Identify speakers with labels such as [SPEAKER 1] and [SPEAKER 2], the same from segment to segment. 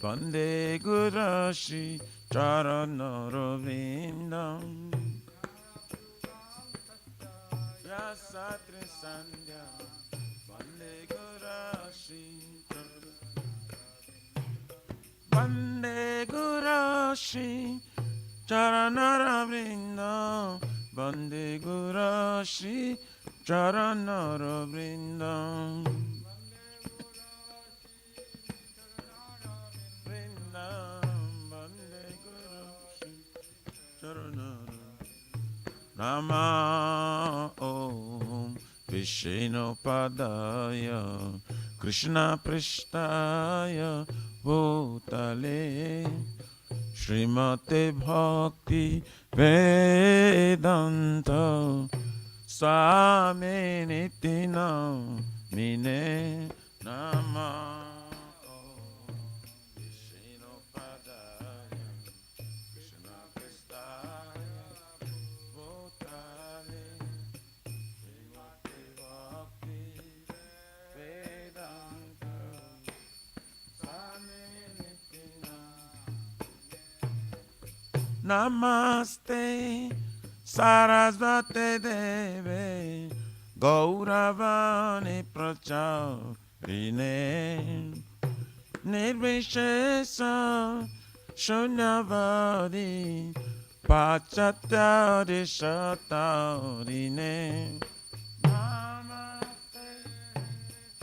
[SPEAKER 1] Bande Gurashi Charanarvindam Yasatri Sandhya Bande Gurashi Charanarvindam Bande Gurashi Charanarvindam Nama Om Vishnu Padaya Krishna Prishtaya Bhutale Srimate Bhakti Vedanta Swami Nitina Mine Nama Namaste Sarasvate Deve Gauravani Pracharine Nirvishesa Shunyavadi Pachatyari Shatarine Namaste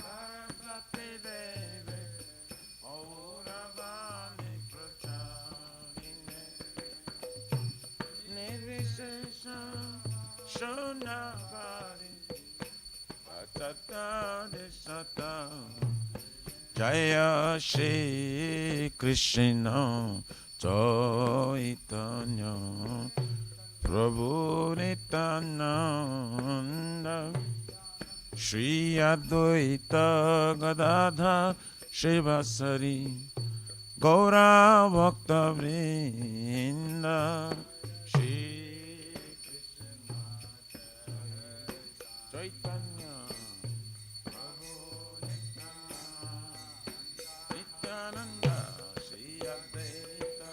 [SPEAKER 1] Sarasvate Deve Gauravani Pracharine Nirvishesha Shunavadi Pachatyari Shatarine Jaya Shri Krishna Chaitanya Prabhu Nityananda Shri Advaita Gadadha Shivasari Gaura Bhakta Vrinda Shri Krishna Chaitanya Prabhu Nityananda Shri Advaita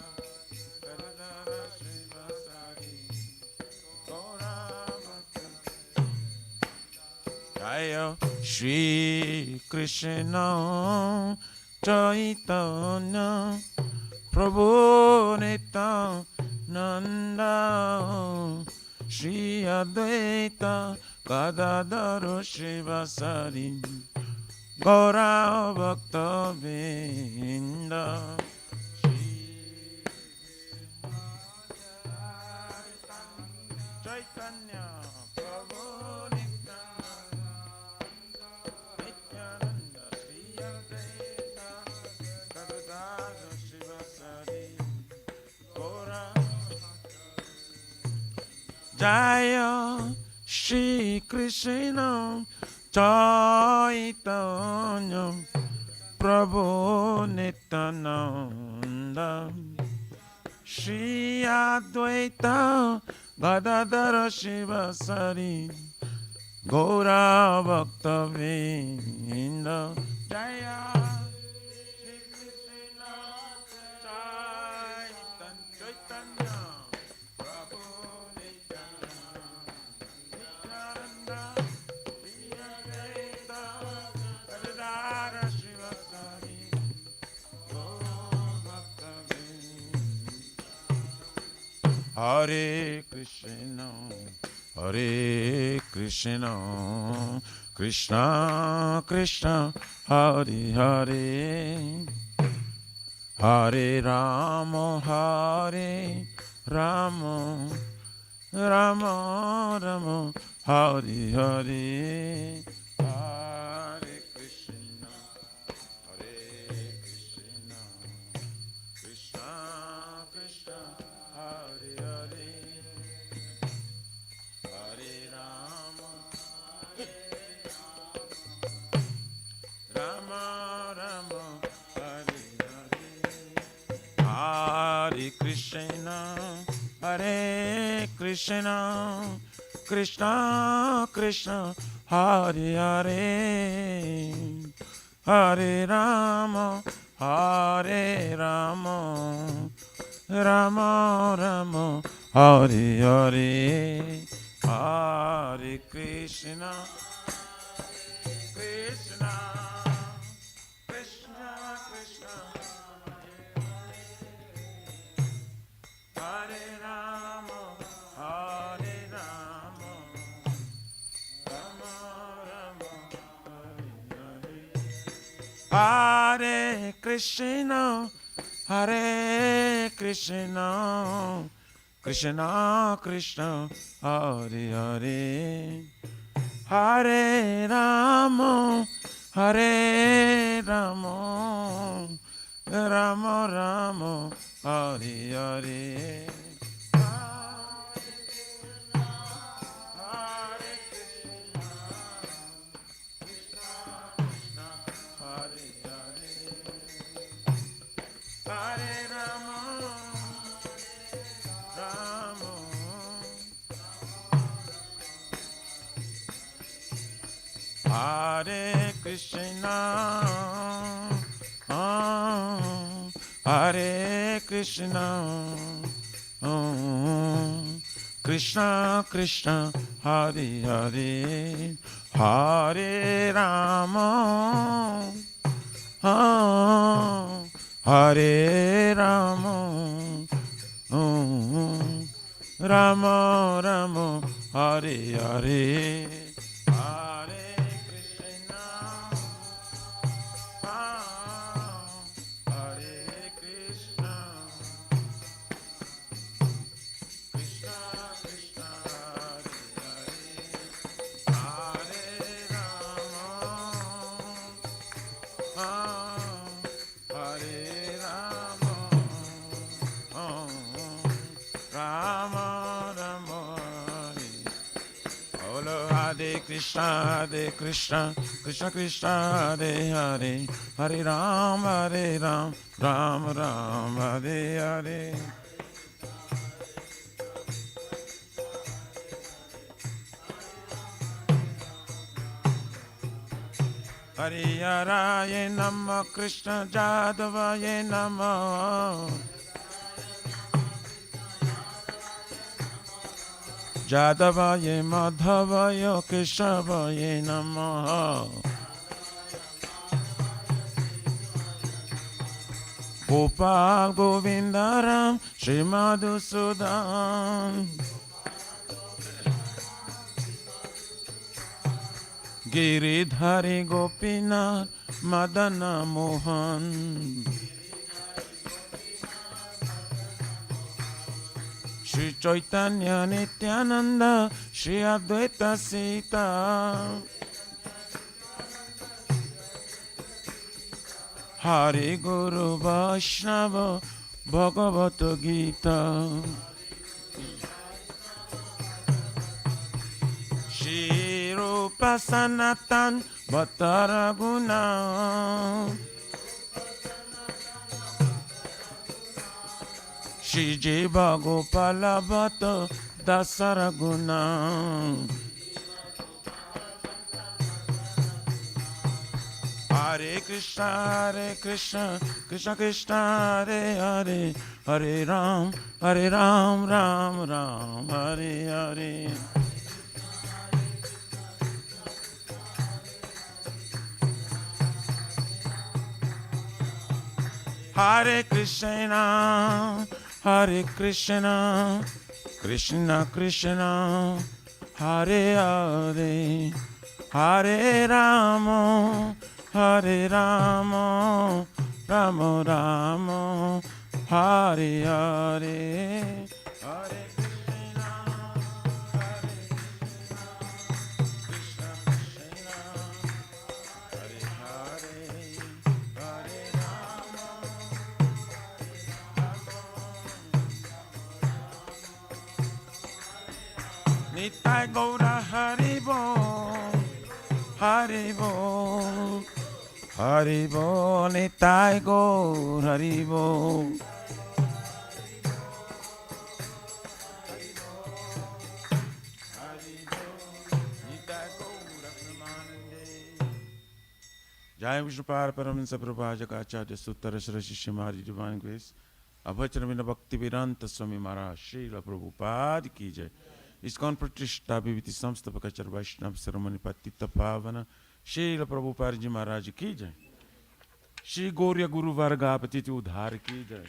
[SPEAKER 1] Gadadha Shivasari Gaura Bhakta Jaya Shri Krishna Chaitanya Prabhu Nityananda Shri Advaita Gadadhara Shivasari Gaura Bhakta Vrinda Chaitanya Prabhu Nityananda Shri Advaita Gadadhara Shivasari Gaura Jaya Shri Krishna Chaitanya Prabhu Nityananda Shri Advaita Gadadhara Shivasari Gaura Bhakta Vrinda Jaya Shri Krishna Chaitanya Prabhu Nityananda Shri Advaita Gadadhara Shivasari Gaura Bhakta Vrinda Hare Krishna Hare Krishna Krishna Krishna Hare Hare Hare Rama Hare Rama Rama Rama Hare Hare Hare Krishna Hare Krishna Krishna Krishna Hare Hare Hare Rama Rama Rama Hare Hare Hare Krishna Hare Krishna Krishna Krishna Hare Hare Hare Rama Hare Rama, Rama Rama, Hare Hare, Hare Krishna, Krishna, Krishna Krishna, Hare Rama, Hare Rama, Rama Rama, Hare Hare, Hare Krishna, Hare Krishna, Krishna Krishna, Hare Hare, Hare Rama, Hare Rama, Rama Rama, Hare Hare. Hare Krishna, Hare Krishna, Krishna Krishna, Hare Hare, Hare Rama, Hare Rama, Rama Rama, Hare Hare. Krishna, Hare Krishna, Krishna Krishna, Hare Hare, Hare Ram, Ram Ram, Hare Hare. Hare Haraye Namah, Krishna Jadavaye Namah, Jadavaye Madhavaye Keshavaye Namaha, Gopal Govindaram Shri Madhusudan, Giridhari Gopinath Madana Mohan, Shri Chaitanya Nityananda, Shri Advaita Sita, Hari Guru Vaishnava Bhagavata Gita, Shri Rupa Sanatan Bhattaraguna, Shri Jiva Gopala Bhatta Dasaraguna, Hare Krishna, Krishna Krishna, Hare Hare, Hare Ram, Ram Ram, Hare Hare. Hare Krishna, Krishna Krishna, Hare Hare, Hare Rama, Rama Rama, Hare Hare, Hare Krishna, Krishna Krishna, Hare Hare, Hare Rama, Nitai Gaura Haribo, Haribo, Haribo, Nitai Gaur Haribo. जय विष्णुपाद परमहंस प्रभाजकाचार्य सूत्र शिष्य मारी divine grace अभचर बिना भक्ति वेदांत स्वामी महाराज श्रील प्रभुपाद की जय। ISKCON प्रतिष्ठा विभूति संस्थापक आचार्य वैष्णव शिरोमणि पतित पावन श्रील प्रभुपाद जी महाराज की जय। श्री गौर्य गुरु वर्गापति उद्धार की जय।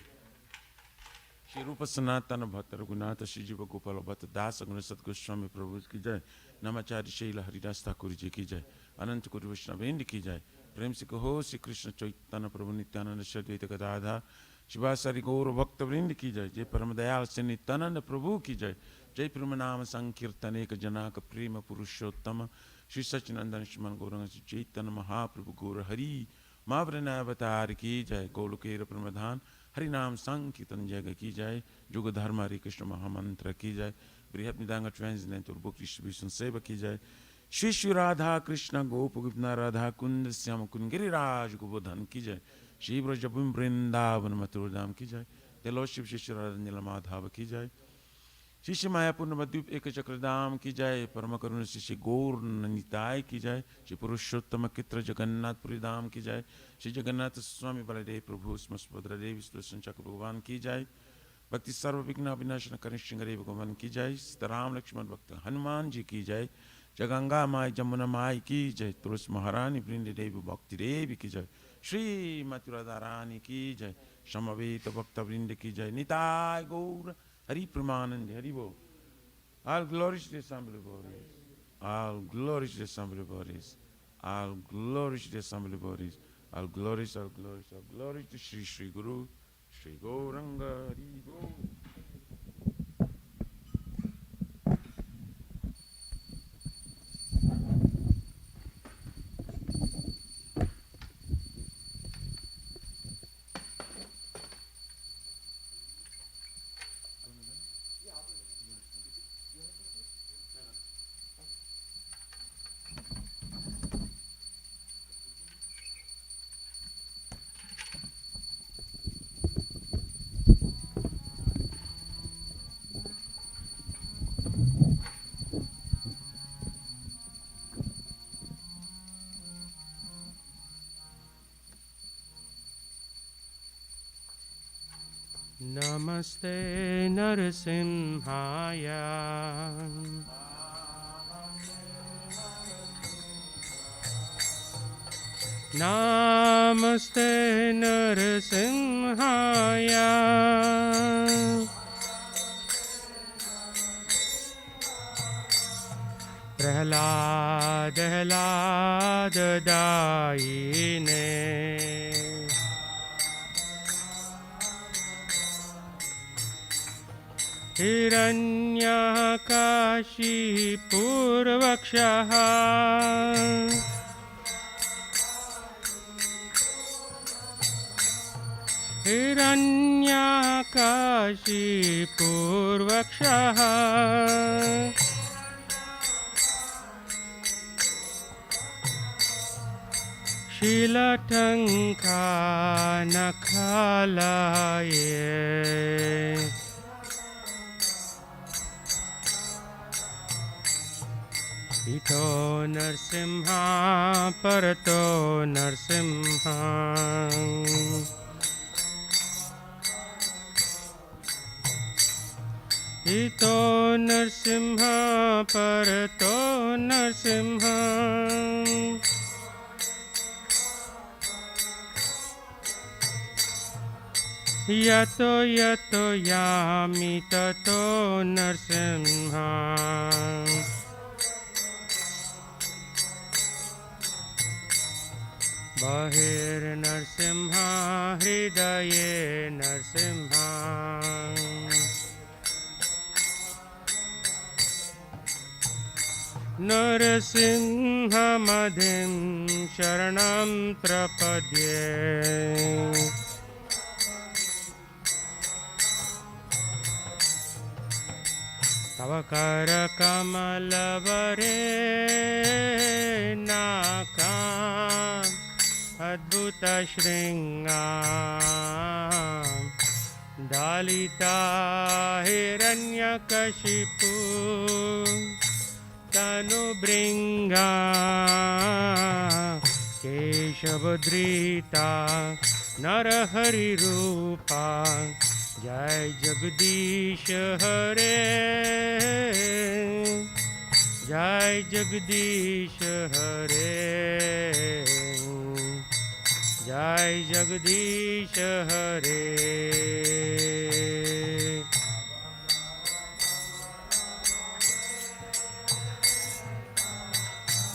[SPEAKER 1] श्री रूप सनातन भक्त रघुनाथ श्री जीव गोपाल भट्ट दास गुण सतगोस्वामी प्रभु की जय। नमाचार्य शैल हरिदास ठाकुर जी की जय। अनंत कुरु वैष्णवेंद्र की जय। प्रेम से कहो श्री कृष्ण चैतन्य प्रभु नित्यानंद श्री अद्वैत गदाधर शिवासारि गौर भक्त वृंद की जय। जय परम दयाल से नित्यानंद प्रभु की जय। जय प्रेम नाम संकीर्तन एक जनाक प्रेम पुरुषोत्तम श्री सच्चिनंदन श्रीमन गौरंग श्री चैतन्य महाप्रभु गौर हरि महावृणावतार की जय। गोलोकेर प्रमधान हरिनाम संकीर्तन जय की जय। जुग धर्म हरि कृष्ण महामंत्र की जय। बृहद निदांग ट्रांसलेट बुक डिस्ट्रीब्यूशन सेवा की जय। श्री श्री राधा कृष्ण गोप गोपना राधा कुंद श्याम कुंद गिरिराज गोवर्धन की जय। श्री ब्रज वृंदावन मथुरा धाम की जय। तेलो शिव श्री राधा नील माधव की जय। श्री श्री मायापुर नवद्वीप एक चक्रधाम की जय। परम करुण श्री गौर निताय की जय। श्री पुरुषोत्तम कित्र जगन्नाथपुरी धाम की जय। श्री जगन्नाथ स्वामी बलदेव प्रभु सुभद्रा देवी चक्र भगवान की जय। भक्ति सर्व विघ्न अविनाशन करण श्रृंगरे भगवान की जय। सीताराम लक्ष्मण भक्त हनुमान जी की जय। जगंगा माई जमुना माई की जय। तुलसी महारानी वृंद देवी भक्ति देवी की जय। श्री मथुरा रानी की जय। समवेत भक्त वृंद की जय। निताय गौर हरि प्रमानंद हरि बोल। All glories to the assembly bodies. All glories to the assembly bodies. All glories to the assembly bodies. All glories, all glories, all glories to Shri Shri Guru Shri Gauranga Hari Bol.
[SPEAKER 2] Namaste Narasimhaya. Namaste Narasimhaya. Prahlad Daine. हिरण्यकाशी पूर्वक्षः हिरण्यकाशी पूर्वक्षः शीलटङ्का नखलाये इतो नरसिंहा परतो नरसिंहा इतो नरसिंहा परतो नरसिंहा यतो यतो यामि ततो नरसिंहा बहिर्नरसिंहा हृदये नरसिंहा नरसिंहमधिं शरणं प्रपद्ये तव करकमलवरे नाकाम् अद्भुत श्रृंगा दालिता हिरण्यकशिपु तनुभृंगा केश वृषभधृता नरहरिरूपा जय जगदीश हरे जय जगदीश हरे जय जगदीश हरे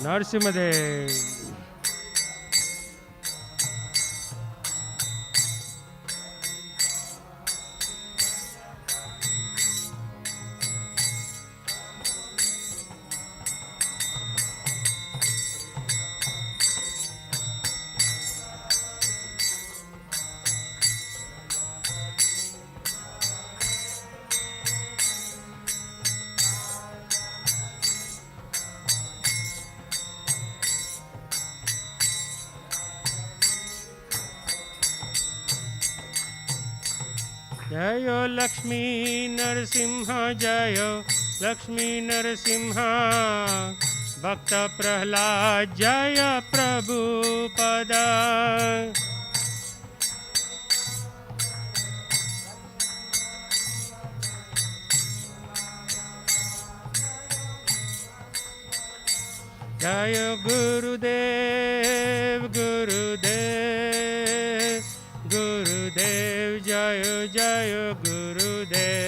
[SPEAKER 2] नरसिंहदेव जय लक्ष्मी नरसिंह जय लक्ष्मी नरसिंह भक्त प्रहलाद जय प्रभुपद जय गुरुदेव गुरुदेव गुरुदेव जय जय गुरुदेव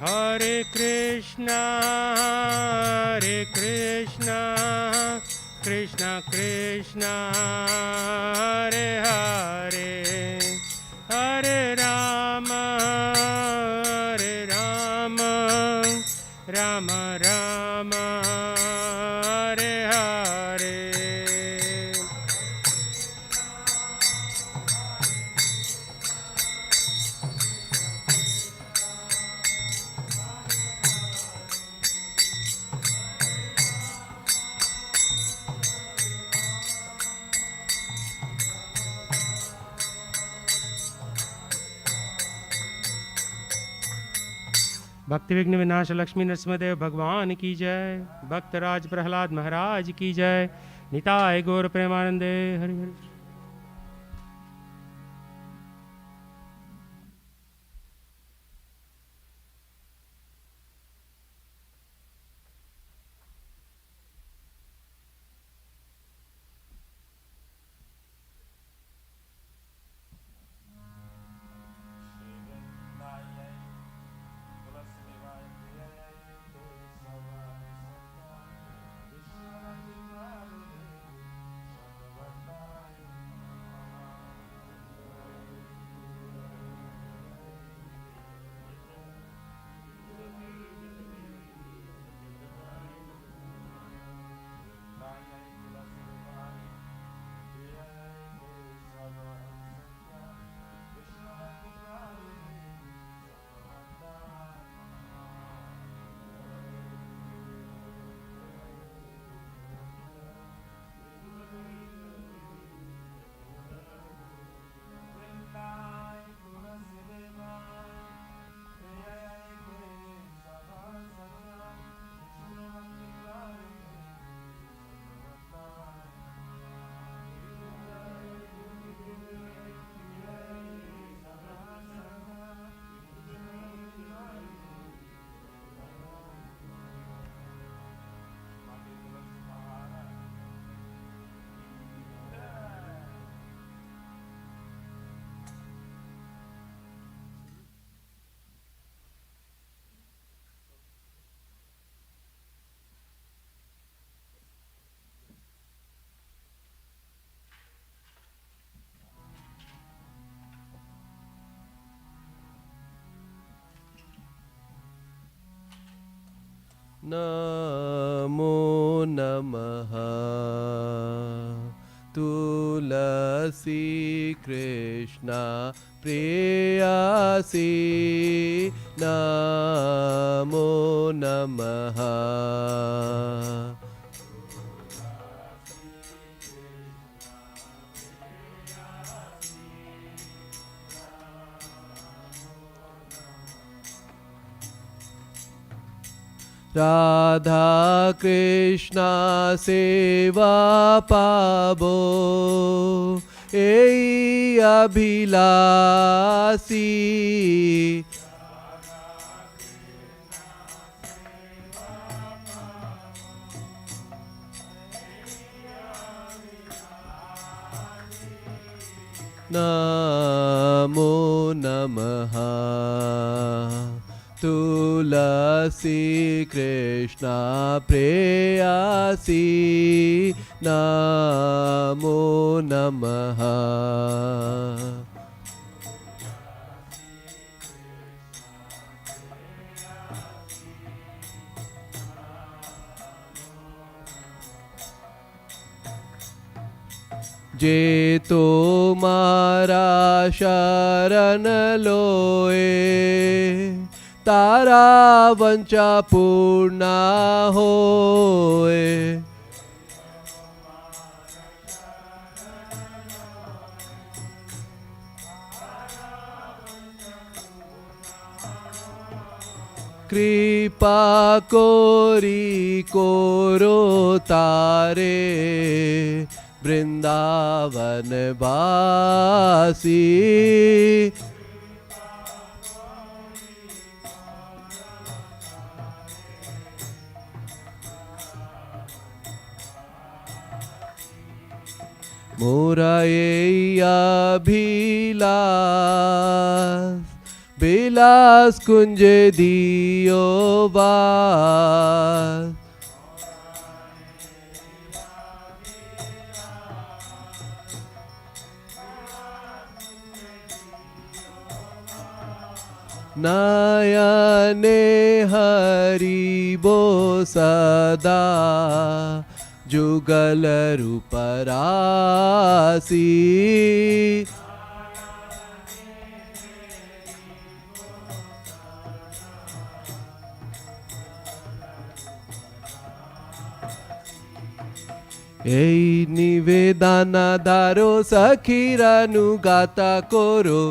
[SPEAKER 2] हरे कृष्णा कृष्णा कृष्णा हरे हरे हरे राम राम राम हरे हरे भक्ति विघ्न विनाश लक्ष्मी नरसिंहदेव भगवान की जय भक्त राज प्रहलाद महाराज की जय निताय गौर प्रेमानंदे हरि हरि
[SPEAKER 3] नमो नमः तुलसी कृष्णा प्रेयसी नमो नमः राधा कृष्ण सेवा पाबो एई अभिलाषी नमो नमः तुलसी कृष्ण प्रेयसी नमो नमः जे तो मारा शरण लोए तारा वंचा पूर्ण होए कृपा कोरी कोरो तारे वृंदावन वासी मोरा ये अभिलाष बिलास कुंज दियो बास नयने हरिबो सदा जुगल रूपरासी এই নিবেদন দারো সখীরানু গাতা করো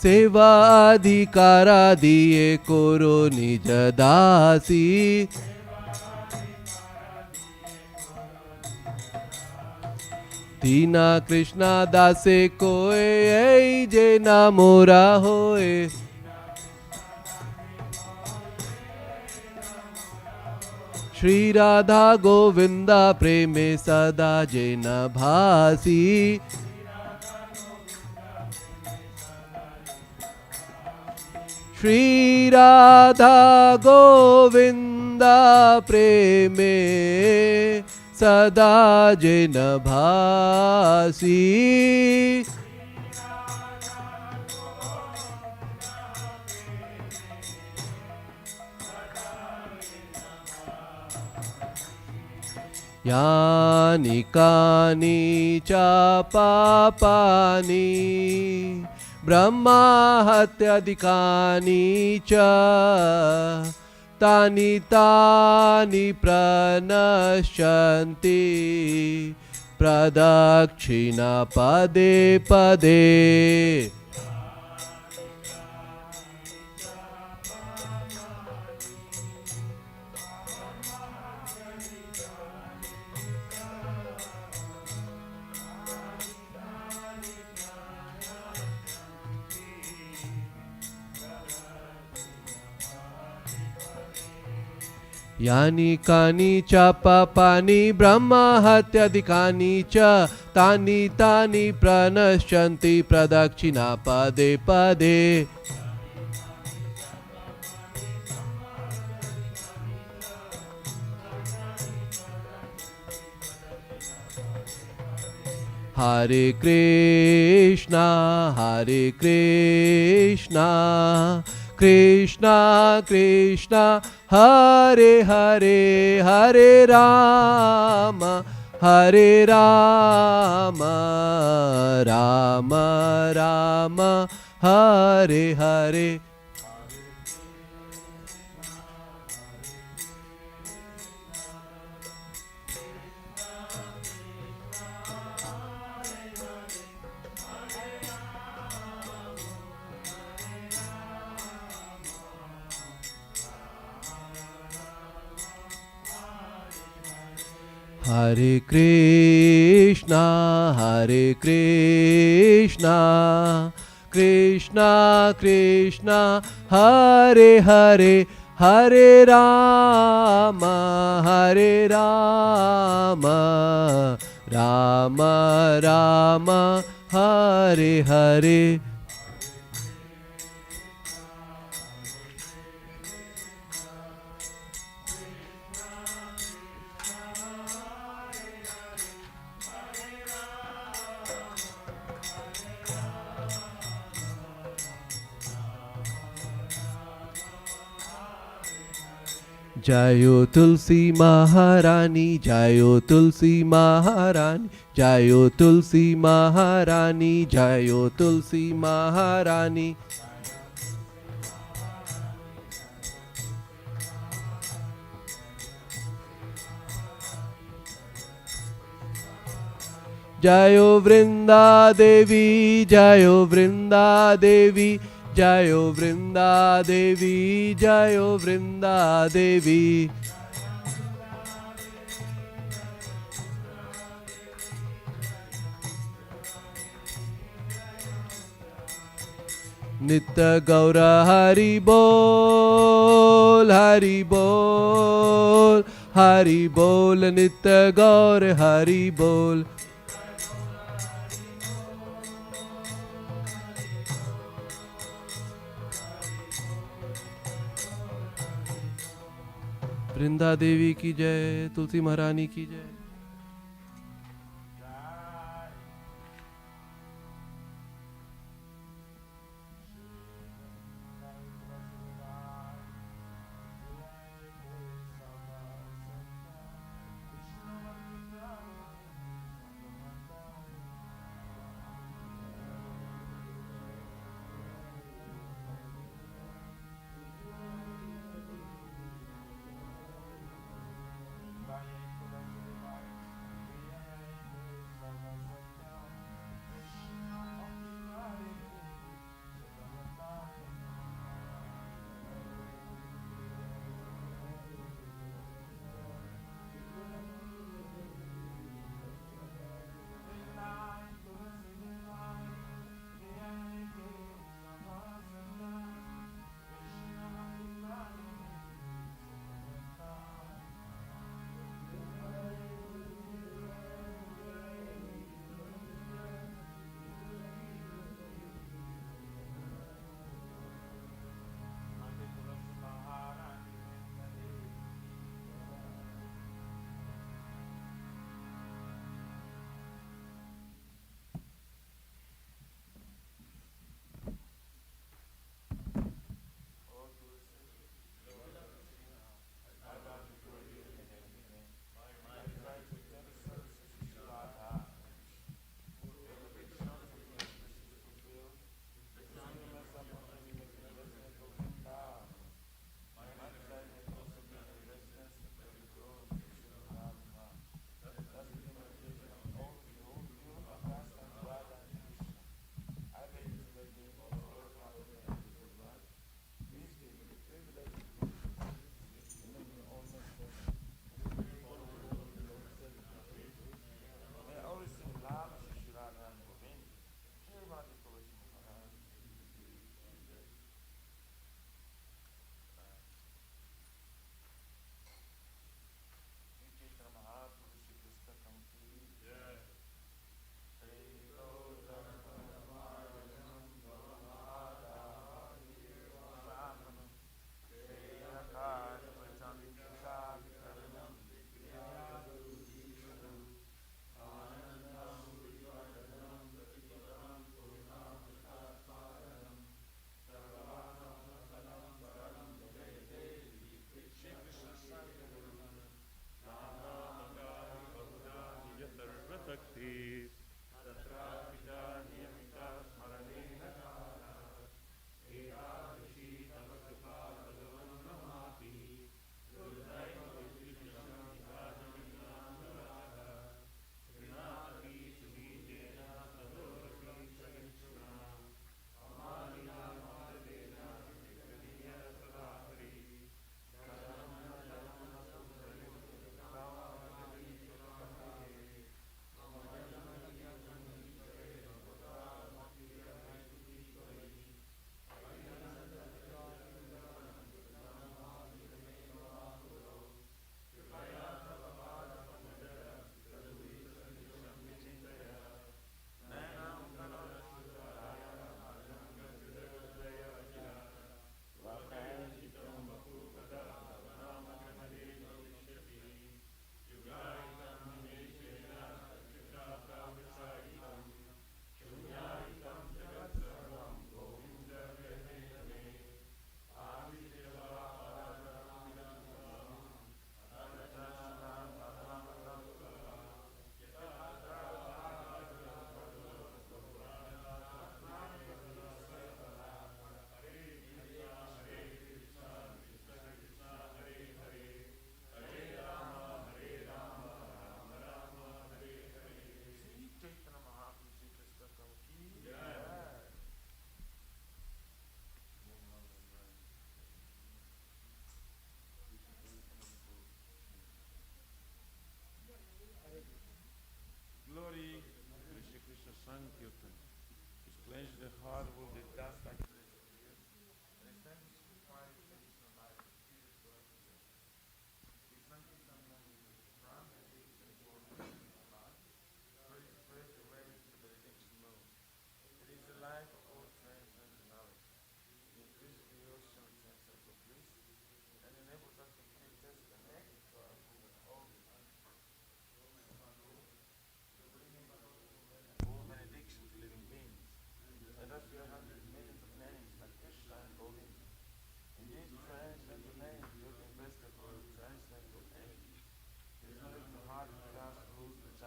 [SPEAKER 3] सेवा अधिकारा दिए कोरो निज दासी दीना कृष्णा दासे कोए जे ना मोरा होए श्री राधा गोविंदा प्रेमे सदा जे न भासी श्री राधा गोविंदा प्रेमे सदा जिन भासी यानि कानि च पापानि ब्रह्मा हत्यादिकानि च तानि तानि प्रणश्यन्ति प्रदक्षिणा पदे पदे यानि कानि च पापानि ब्रह्मा हत्यादिकानि च तानि तानि प्रणश्यन्ति प्रदक्षिणा पदे पदे हरे Krishna Krishna Krishna Hare Hare Hare Ram Ram Ram Hare Hare Hare Krishna, Hare Krishna, Krishna Krishna, Hare Hare, Hare Rama, Hare Rama, Rama Rama, Hare Hare. Jayo Tulsi Maharani, Jayo Tulsi Maharani, Jayo Tulsi Maharani, Jayo Tulsi Maharani. Jayo Vrinda Devi, Jayo Vrinda Devi, Jayo Vrinda Devi, Jayo Vrinda Devi. Nitya Gaura Hari Bol, Hari Bol, Hari Bol, Nitya Gaura Hari Bol. Vrinda Devi की जय, तुलसी महारानी की जय।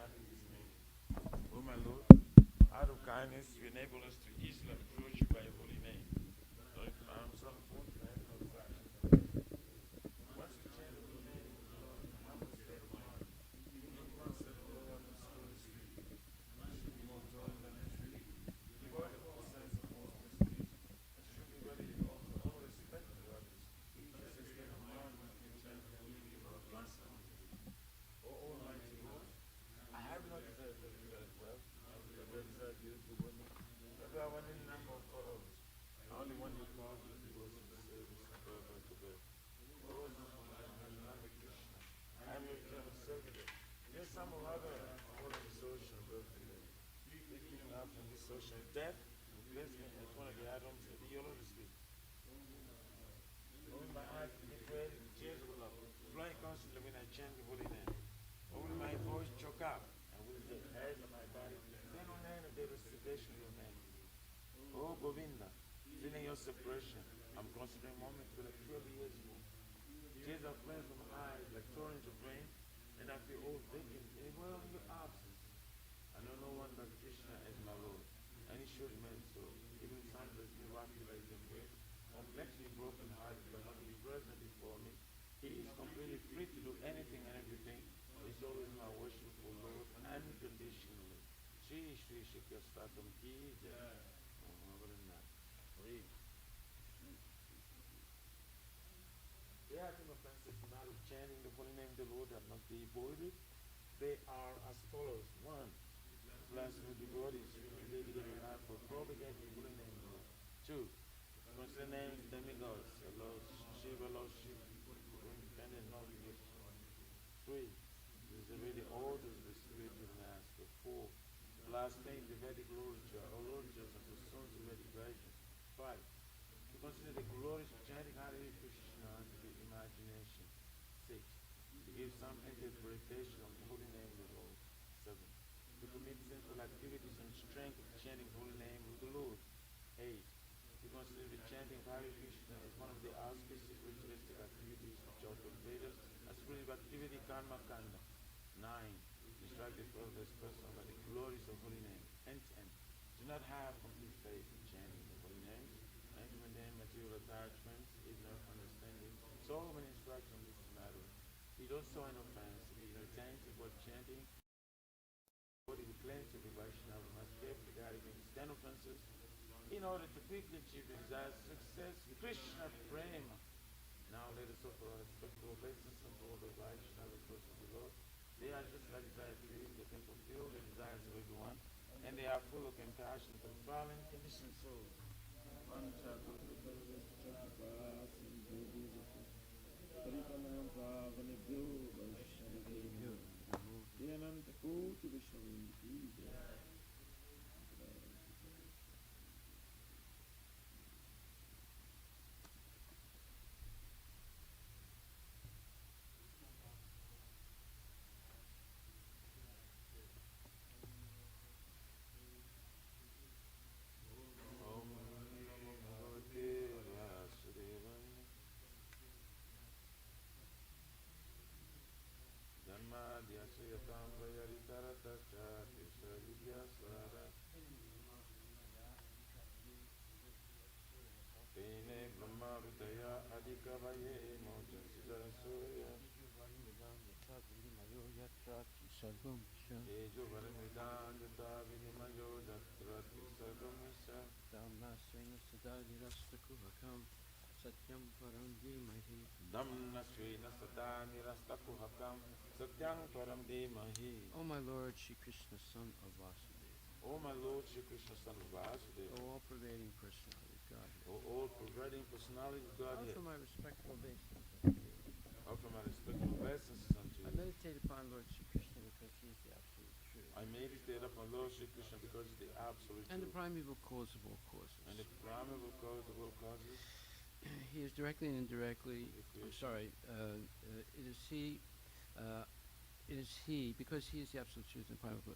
[SPEAKER 1] having this meeting. Oh my Lord, out of kindness, you enable us to easily approach you by your holy name. Lord, some point in heaven or fraction. Once we chant the holy name, Lord, help us to one. Give us the Lord the Holy Spirit. We should be more joy than a tree. Devoid of all sense of false prestige. And should be ready to offer all respect to others. Just as they have one when we chant the holy name of blossom. O Almighty Lord, I have not deserved to do that well. I would have deserved you to win me. But I want a number of followers. I only want you called to the devotion to service and forever to bear. Oh, Krishna. I am your eternal servant. Yes, some of other all of this ocean birthday. Picking up from this ocean of death, place me as one of the atoms of the yellow sleep. Open my eyes to be created in tears of love, flowing constantly when I chant the holy name. Open my voice choke out, and with the hairs of my body, then on end of the restoration of your name. Oh Govinda, feeling your separation, I'm considering moments when I 12 years ago. Tears are flowing from my eyes like torrents of rain, and I feel all vacant in a world in your absence. I know no one but Krishna as my Lord, and he should remain so, even soundless, miraculous, and great, complexly broken hearted but not to be present before me. He is completely free to do anything and everything. He's always my worshipful Lord, unconditionally. Shri Shri Shikyastatam Ki Jai. Read. There are some offenses not of chanting the holy name of the Lord that must be avoided. They are as follows. 1. Blasphemy of the devotees, dedicated not for propagating the holy name of the Lord. 2. Consider names of demigods, Lord Shiva, Lord Shiva, independent non-creation. 3. This is already orders the spiritual master. 4. Blaspheme the Vedic literature or literatures and pursues the Vedic versions. 5. To consider the glories of chanting Hare Krishna to the imagination. 6. To give some interpretation of the holy name of the Lord. 7. To commit sinful activities on strength of chanting the holy name of the Lord. 8. To consider the chanting of Hare Krishna as one of the auspicious ritualistic activities which are considered as spiritual activity karma kanda. 9. Instruct the friendless person about the glories of holy name. And 10. Do not have complete faith in chanting the holy name. And to maintain material attachments, ignorant understanding. So many instructions on this matter. It also an offense if he retains the word chanting. What he claims to be Vaishnava must carefully guard against 10 offenses in order to quickly achieve the desired success. Krishna Prema. Now let us offer our respectful obeisance unto all the Vaishnavas worship the Lord. They are just like dry trees, they can fulfill the desires of everyone, and they are full of compassion for fallen conditioned souls. Tene Brahma Vidya Adhikavaye Mojan Siddhasya Tejo Varamidam Yata Vinimayo Datrati Sarvamisa
[SPEAKER 4] Satyam param dhimahi.
[SPEAKER 1] Damna Srina Sada Nirastakuhakam Satyam Param Dhimahi.
[SPEAKER 4] O my Lord, Shri Krishna, son of Vasudeva.
[SPEAKER 1] O my Lord Shri Krishna, son of Vasudeva.
[SPEAKER 4] O all-pervading personality of Godhead.
[SPEAKER 1] O all-pervading personality of Godhead.
[SPEAKER 4] Offer my respectful obeisance unto you.
[SPEAKER 1] Offer my respectful obeisances unto
[SPEAKER 4] I
[SPEAKER 1] you.
[SPEAKER 4] meditate upon Lord Shri Krishna because he is the absolute truth.
[SPEAKER 1] I meditate upon Lord Shri Krishna because he is the absolute
[SPEAKER 4] And the
[SPEAKER 1] truth.
[SPEAKER 4] primeval cause of all causes.
[SPEAKER 1] And the primeval cause of all causes.
[SPEAKER 4] He is directly and indirectly,
[SPEAKER 1] The
[SPEAKER 4] I'm
[SPEAKER 1] creation.
[SPEAKER 4] sorry, it is he, because he is the absolute truth and primeval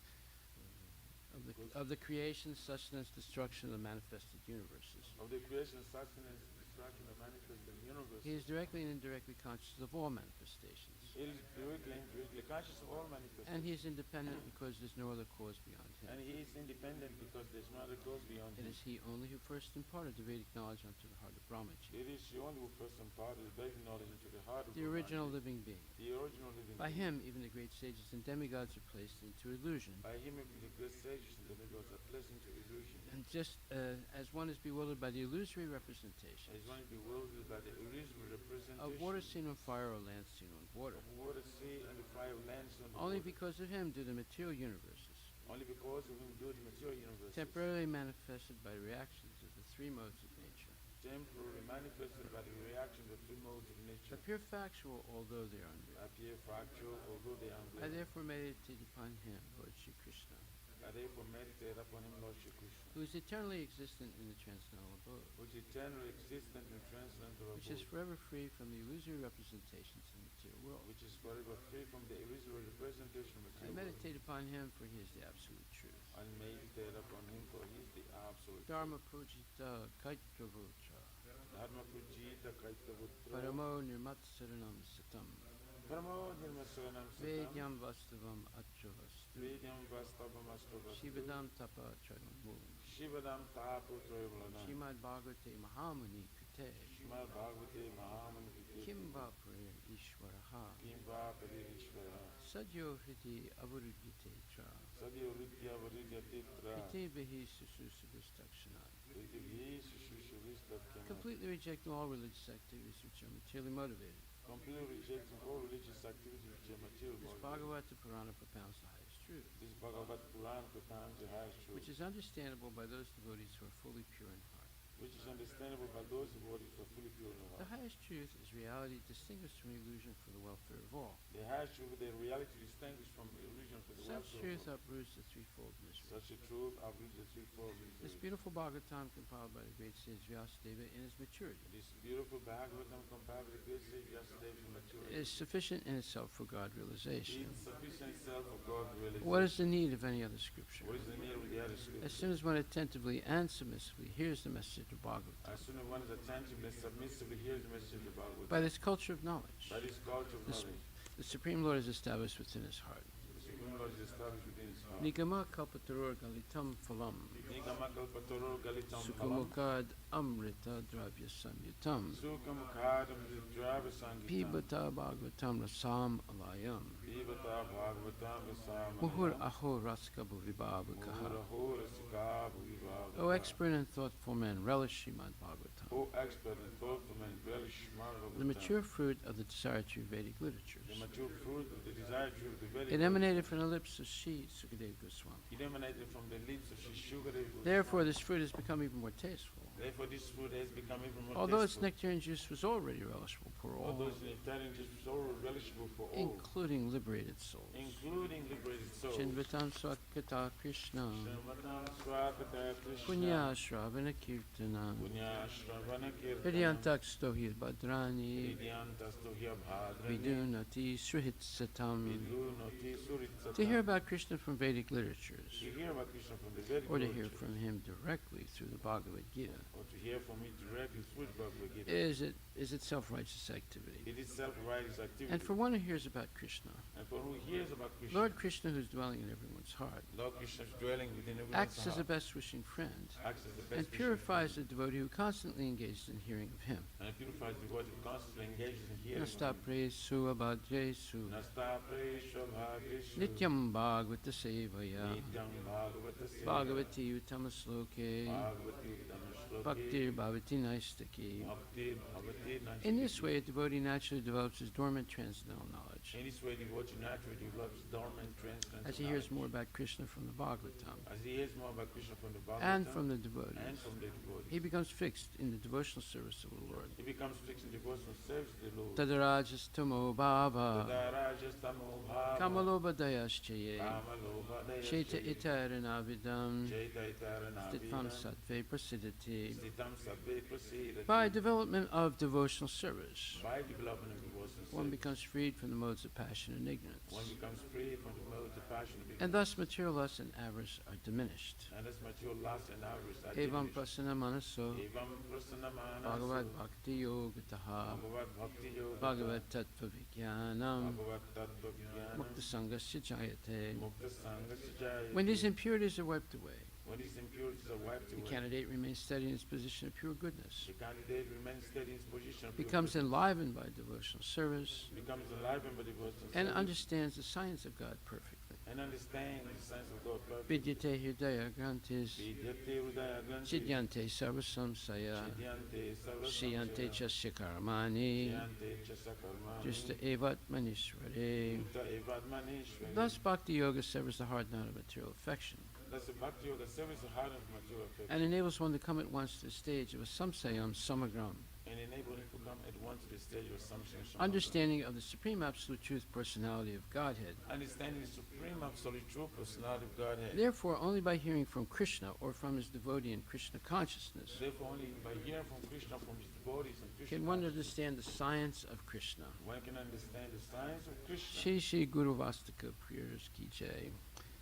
[SPEAKER 4] of the creation, sustenance, destruction of the manifested universes.
[SPEAKER 1] Of the creation, sustenance, fraction of manifested universe.
[SPEAKER 4] He is directly and indirectly conscious of all manifestations.
[SPEAKER 1] He is directly and indirectly conscious of all manifestations.
[SPEAKER 4] And he is independent because there's no other cause beyond him.
[SPEAKER 1] And he is independent because there's no other cause beyond
[SPEAKER 4] It
[SPEAKER 1] him.
[SPEAKER 4] is he only who first imparted the Vedic knowledge unto the heart of Brahmaji,
[SPEAKER 1] It is the only who first imparted the Vedic knowledge into the heart of
[SPEAKER 4] the
[SPEAKER 1] Brahma.
[SPEAKER 4] original living being.
[SPEAKER 1] The original living
[SPEAKER 4] By
[SPEAKER 1] being.
[SPEAKER 4] him, even the great sages and demigods are placed into illusion.
[SPEAKER 1] By him, even the great sages and demigods are placed into illusion.
[SPEAKER 4] And just as one is bewildered by the illusory representation
[SPEAKER 1] As one is bewildered by the illusory representation
[SPEAKER 4] of water seen on fire or land seen on water,
[SPEAKER 1] of water, sea, and the fire lands on the
[SPEAKER 4] only
[SPEAKER 1] water.
[SPEAKER 4] because of him do the material universes,
[SPEAKER 1] Only because of him do the material universe
[SPEAKER 4] temporarily manifested by reactions of the three modes of nature,
[SPEAKER 1] temporarily manifested by the reaction of three modes of nature
[SPEAKER 4] appear factual although they are unreal.
[SPEAKER 1] appear fractal, although they are
[SPEAKER 4] I
[SPEAKER 1] unreal.
[SPEAKER 4] therefore meditate upon him, Lord Shri Krishna,
[SPEAKER 1] I therefore meditate upon him, Lord Shri Krishna,
[SPEAKER 4] who is eternally existent in the transcendental abode,
[SPEAKER 1] which is eternally existent and transcendental
[SPEAKER 4] which is
[SPEAKER 1] abode,
[SPEAKER 4] forever free from the illusory representations in the material world.
[SPEAKER 1] which is forever free from the illusory representation of
[SPEAKER 4] I
[SPEAKER 1] material world.
[SPEAKER 4] meditate upon him, for he is the absolute truth.
[SPEAKER 1] I meditate upon him, for he is the absolute
[SPEAKER 4] Dharma pujita kaitravota,
[SPEAKER 1] Dharma Pujita Kaitavutra
[SPEAKER 4] paramo nirmatsaranam satam,
[SPEAKER 1] Paramo Nirmasaranam Satam
[SPEAKER 4] vedyam vastavam atchavastu,
[SPEAKER 1] Vedyam Vastavam Astavastu
[SPEAKER 4] shivadam tapa charamum,
[SPEAKER 1] Shivadam Tapu Trayavulanam
[SPEAKER 4] Shrimad Bhagavate Mahamuni Kute,
[SPEAKER 1] Shrimad Bhagavate Mahamani
[SPEAKER 4] Kim Vapre Ishwaraha,
[SPEAKER 1] Kimva Paririshvara
[SPEAKER 4] Sadyo Hriti Avurudite Cha,
[SPEAKER 1] Sadhya Ritya Varidya Titra
[SPEAKER 4] Ite Behi Sususuvistakshanat.
[SPEAKER 1] Ritvi Sushushuristatkana
[SPEAKER 4] Completely rejecting all religious activities which are materially motivated.
[SPEAKER 1] Completely rejecting all religious activities which are material
[SPEAKER 4] This
[SPEAKER 1] motivated.
[SPEAKER 4] Bhagavata Purana propounds the highest truth,
[SPEAKER 1] This Bhagavad Puran propounds the highest truth,
[SPEAKER 4] which is understandable by those devotees who are fully pure in heart.
[SPEAKER 1] which is understandable by those devotees who are fully pure in
[SPEAKER 4] The
[SPEAKER 1] heart.
[SPEAKER 4] highest truth is reality distinguished from illusion for the welfare of all.
[SPEAKER 1] The highest truth, the reality distinguished from illusion for the
[SPEAKER 4] Such
[SPEAKER 1] welfare
[SPEAKER 4] truth
[SPEAKER 1] of all.
[SPEAKER 4] uproots the threefold misery.
[SPEAKER 1] Such a truth outreaches the threefold
[SPEAKER 4] This
[SPEAKER 1] misery.
[SPEAKER 4] beautiful Bhagavatam compiled by the great sage Vyasadeva in its maturity
[SPEAKER 1] This beautiful Bhagavatam compared with the great sage Vyasadeva in maturity
[SPEAKER 4] is sufficient in itself for God
[SPEAKER 1] is
[SPEAKER 4] realization.
[SPEAKER 1] sufficient itself for God realization.
[SPEAKER 4] What is the need of any other scripture?
[SPEAKER 1] What is the need of the other
[SPEAKER 4] As
[SPEAKER 1] scripture?
[SPEAKER 4] soon as one attentively and submissively hears the message of Bhagavatam,
[SPEAKER 1] As soon as one is attentive and submissively hears the message of the Bhagavatam,
[SPEAKER 4] by this culture of knowledge,
[SPEAKER 1] by this culture of
[SPEAKER 4] This-
[SPEAKER 1] knowledge,
[SPEAKER 4] the Supreme Lord is established within his heart.
[SPEAKER 1] the Supreme Lord is established within his heart.
[SPEAKER 4] Nigama kalpataror galitam phalam,
[SPEAKER 1] Nigamakalpatoro Galitam Balam,
[SPEAKER 4] sukhamukad amrita dravya samyutam,
[SPEAKER 1] Sukamukadam Driva Sangitam,
[SPEAKER 4] pibata bhagavatam rasam alayam,
[SPEAKER 1] Vivata Bhagavatam Vasam,
[SPEAKER 4] muhur aho raska bhuvibhavakaha.
[SPEAKER 1] Murahora Sikabu Vivava.
[SPEAKER 4] O expert and thoughtful man, relish Srimad Bhagavatam,
[SPEAKER 1] O expert and thoughtful and relish Bhagavatam,
[SPEAKER 4] the mature fruit of the desired true Vedic literatures.
[SPEAKER 1] the mature fruit of the desired truth of the Vedic.
[SPEAKER 4] It emanated from the lips of Sri Sukadeva Goswami.
[SPEAKER 1] It emanated from the lips of Sri Shukadeva.
[SPEAKER 4] Therefore, this fruit has become even more tasteful.
[SPEAKER 1] Therefore, this fruit has become even more
[SPEAKER 4] Although its
[SPEAKER 1] tasteful.
[SPEAKER 4] nectar and juice was already relishable for
[SPEAKER 1] Although
[SPEAKER 4] all,
[SPEAKER 1] its nectarian juice was all relishable for all,
[SPEAKER 4] including liberated souls.
[SPEAKER 1] including liberated souls.
[SPEAKER 4] Shinvatam Swakata Krishna,
[SPEAKER 1] Shanvatam Swakata Krishna,
[SPEAKER 4] Punya Shravana Kirtana,
[SPEAKER 1] Punya Shravana Kirtana,
[SPEAKER 4] Vidyantak Stohi Badrani,
[SPEAKER 1] Vidyantastuhya Bhadrani,
[SPEAKER 4] Vidunati Srihit Satam.
[SPEAKER 1] Vidunati Suritsatam.
[SPEAKER 4] To hear about Krishna from Vedic literatures,
[SPEAKER 1] To hear about Krishna from the Vedic
[SPEAKER 4] or to hear
[SPEAKER 1] literature,
[SPEAKER 4] from him directly through the Bhagavad Gita,
[SPEAKER 1] or to hear from it directly through the Bhagavad Gita,
[SPEAKER 4] is itself righteous activity.
[SPEAKER 1] it is self-righteous activity.
[SPEAKER 4] And for one who hears about Krishna,
[SPEAKER 1] And for who hears about Krishna,
[SPEAKER 4] Lord Krishna, who's dwelling in everyone's heart,
[SPEAKER 1] Lord Krishna is dwelling within everyone's
[SPEAKER 4] acts as a
[SPEAKER 1] heart,
[SPEAKER 4] best wishing friend
[SPEAKER 1] acts as the best
[SPEAKER 4] and
[SPEAKER 1] wishing
[SPEAKER 4] purifies
[SPEAKER 1] friend,
[SPEAKER 4] the devotee who constantly engages in hearing of him.
[SPEAKER 1] and purifies the devotee who constantly engages in hearing of
[SPEAKER 4] Nasta
[SPEAKER 1] him.
[SPEAKER 4] presu abhadresu
[SPEAKER 1] Nasta Presha Bhagrishu,
[SPEAKER 4] nityam bhagavata sevaya
[SPEAKER 1] Nityam Bhagavata Seva,
[SPEAKER 4] bhagavati utama sloke
[SPEAKER 1] Bhagavati Uttama Shloke,
[SPEAKER 4] bhaktir bhavati naistaki.
[SPEAKER 1] Bhakti Bhavati Naistaki.
[SPEAKER 4] In this way, a devotee naturally develops his dormant transcendental knowledge.
[SPEAKER 1] In this way, devotee naturally develops dormant transcendental
[SPEAKER 4] As he hears
[SPEAKER 1] knowledge.
[SPEAKER 4] more about Krishna from the Bhagavatam
[SPEAKER 1] As he hears more about Krishna from the Bhagavatam
[SPEAKER 4] and from the
[SPEAKER 1] and
[SPEAKER 4] devotees,
[SPEAKER 1] from the devotees,
[SPEAKER 4] he becomes fixed in the devotional service of the Lord.
[SPEAKER 1] he becomes fixed in devotional service to the Lord.
[SPEAKER 4] Tadarajastamo bhava
[SPEAKER 1] Tadarajastamo bhava,
[SPEAKER 4] kamalobhadayaschaye
[SPEAKER 1] Kamalobhadaya
[SPEAKER 4] sheta
[SPEAKER 1] Shri,
[SPEAKER 4] itaranabidam
[SPEAKER 1] Chaita Itaranabhidam,
[SPEAKER 4] stitvam sattve prasidati proceed.
[SPEAKER 1] Sitam sabbe proceed.
[SPEAKER 4] By development of devotional service,
[SPEAKER 1] By development of devotion,
[SPEAKER 4] one becomes freed from the modes of passion and ignorance.
[SPEAKER 1] one becomes free from the mode of passion of
[SPEAKER 4] And
[SPEAKER 1] ignorance.
[SPEAKER 4] thus material lust and avarice are diminished.
[SPEAKER 1] And as material lust and avarice are
[SPEAKER 4] Evam
[SPEAKER 1] diminished.
[SPEAKER 4] prasana manaso
[SPEAKER 1] Evam prasanamana
[SPEAKER 4] bhagavad bhakti yogataha
[SPEAKER 1] Bhagavad Bhakti Yoga
[SPEAKER 4] bhagavad tattva vijnanam
[SPEAKER 1] Bhagavad Tattva Jnana
[SPEAKER 4] mukta sangasya jayate.
[SPEAKER 1] Mukta Sangasya Jayate.
[SPEAKER 4] When these impurities are wiped away,
[SPEAKER 1] When these impurities are wiped
[SPEAKER 4] the
[SPEAKER 1] away,
[SPEAKER 4] candidate remains steady in his position of pure goodness,
[SPEAKER 1] the candidate remains steady in his position of pure
[SPEAKER 4] becomes
[SPEAKER 1] goodness,
[SPEAKER 4] enlivened by devotional service,
[SPEAKER 1] becomes alive and by devotion
[SPEAKER 4] and
[SPEAKER 1] service,
[SPEAKER 4] understands the science of God perfectly.
[SPEAKER 1] and understands the sense of God perfectly.
[SPEAKER 4] Vidyate hridaya grantis,
[SPEAKER 1] Vidyate Hridaya Granthi,
[SPEAKER 4] chidyante sarvasamsaya,
[SPEAKER 1] Chidyante Sarva
[SPEAKER 4] siyante
[SPEAKER 1] Samsaya,
[SPEAKER 4] chasya karmani,
[SPEAKER 1] Chidyante Chasakarmani,
[SPEAKER 4] justa evat manishvare.
[SPEAKER 1] Yukta Evadmanishvara.
[SPEAKER 4] Thus, bhakti yoga severs the hard knot of material affection
[SPEAKER 1] Thus the Bhakti Yoga serves the heart of material affection
[SPEAKER 4] and enables one to come at once to the stage of a samsayam samagram,
[SPEAKER 1] and enable him to come at once to the stage of assumption.
[SPEAKER 4] understanding of the supreme absolute truth personality of Godhead.
[SPEAKER 1] Understanding the supreme absolute true personality of Godhead.
[SPEAKER 4] Therefore, only by hearing from Krishna or from his devotee in Krishna consciousness
[SPEAKER 1] Therefore, only by hearing from Krishna, from his devotees and Krishna,
[SPEAKER 4] can one understand the science of Krishna.
[SPEAKER 1] one can understand the science of Krishna.
[SPEAKER 4] Shri Shri Guru Vastika Prayers Ki Jai.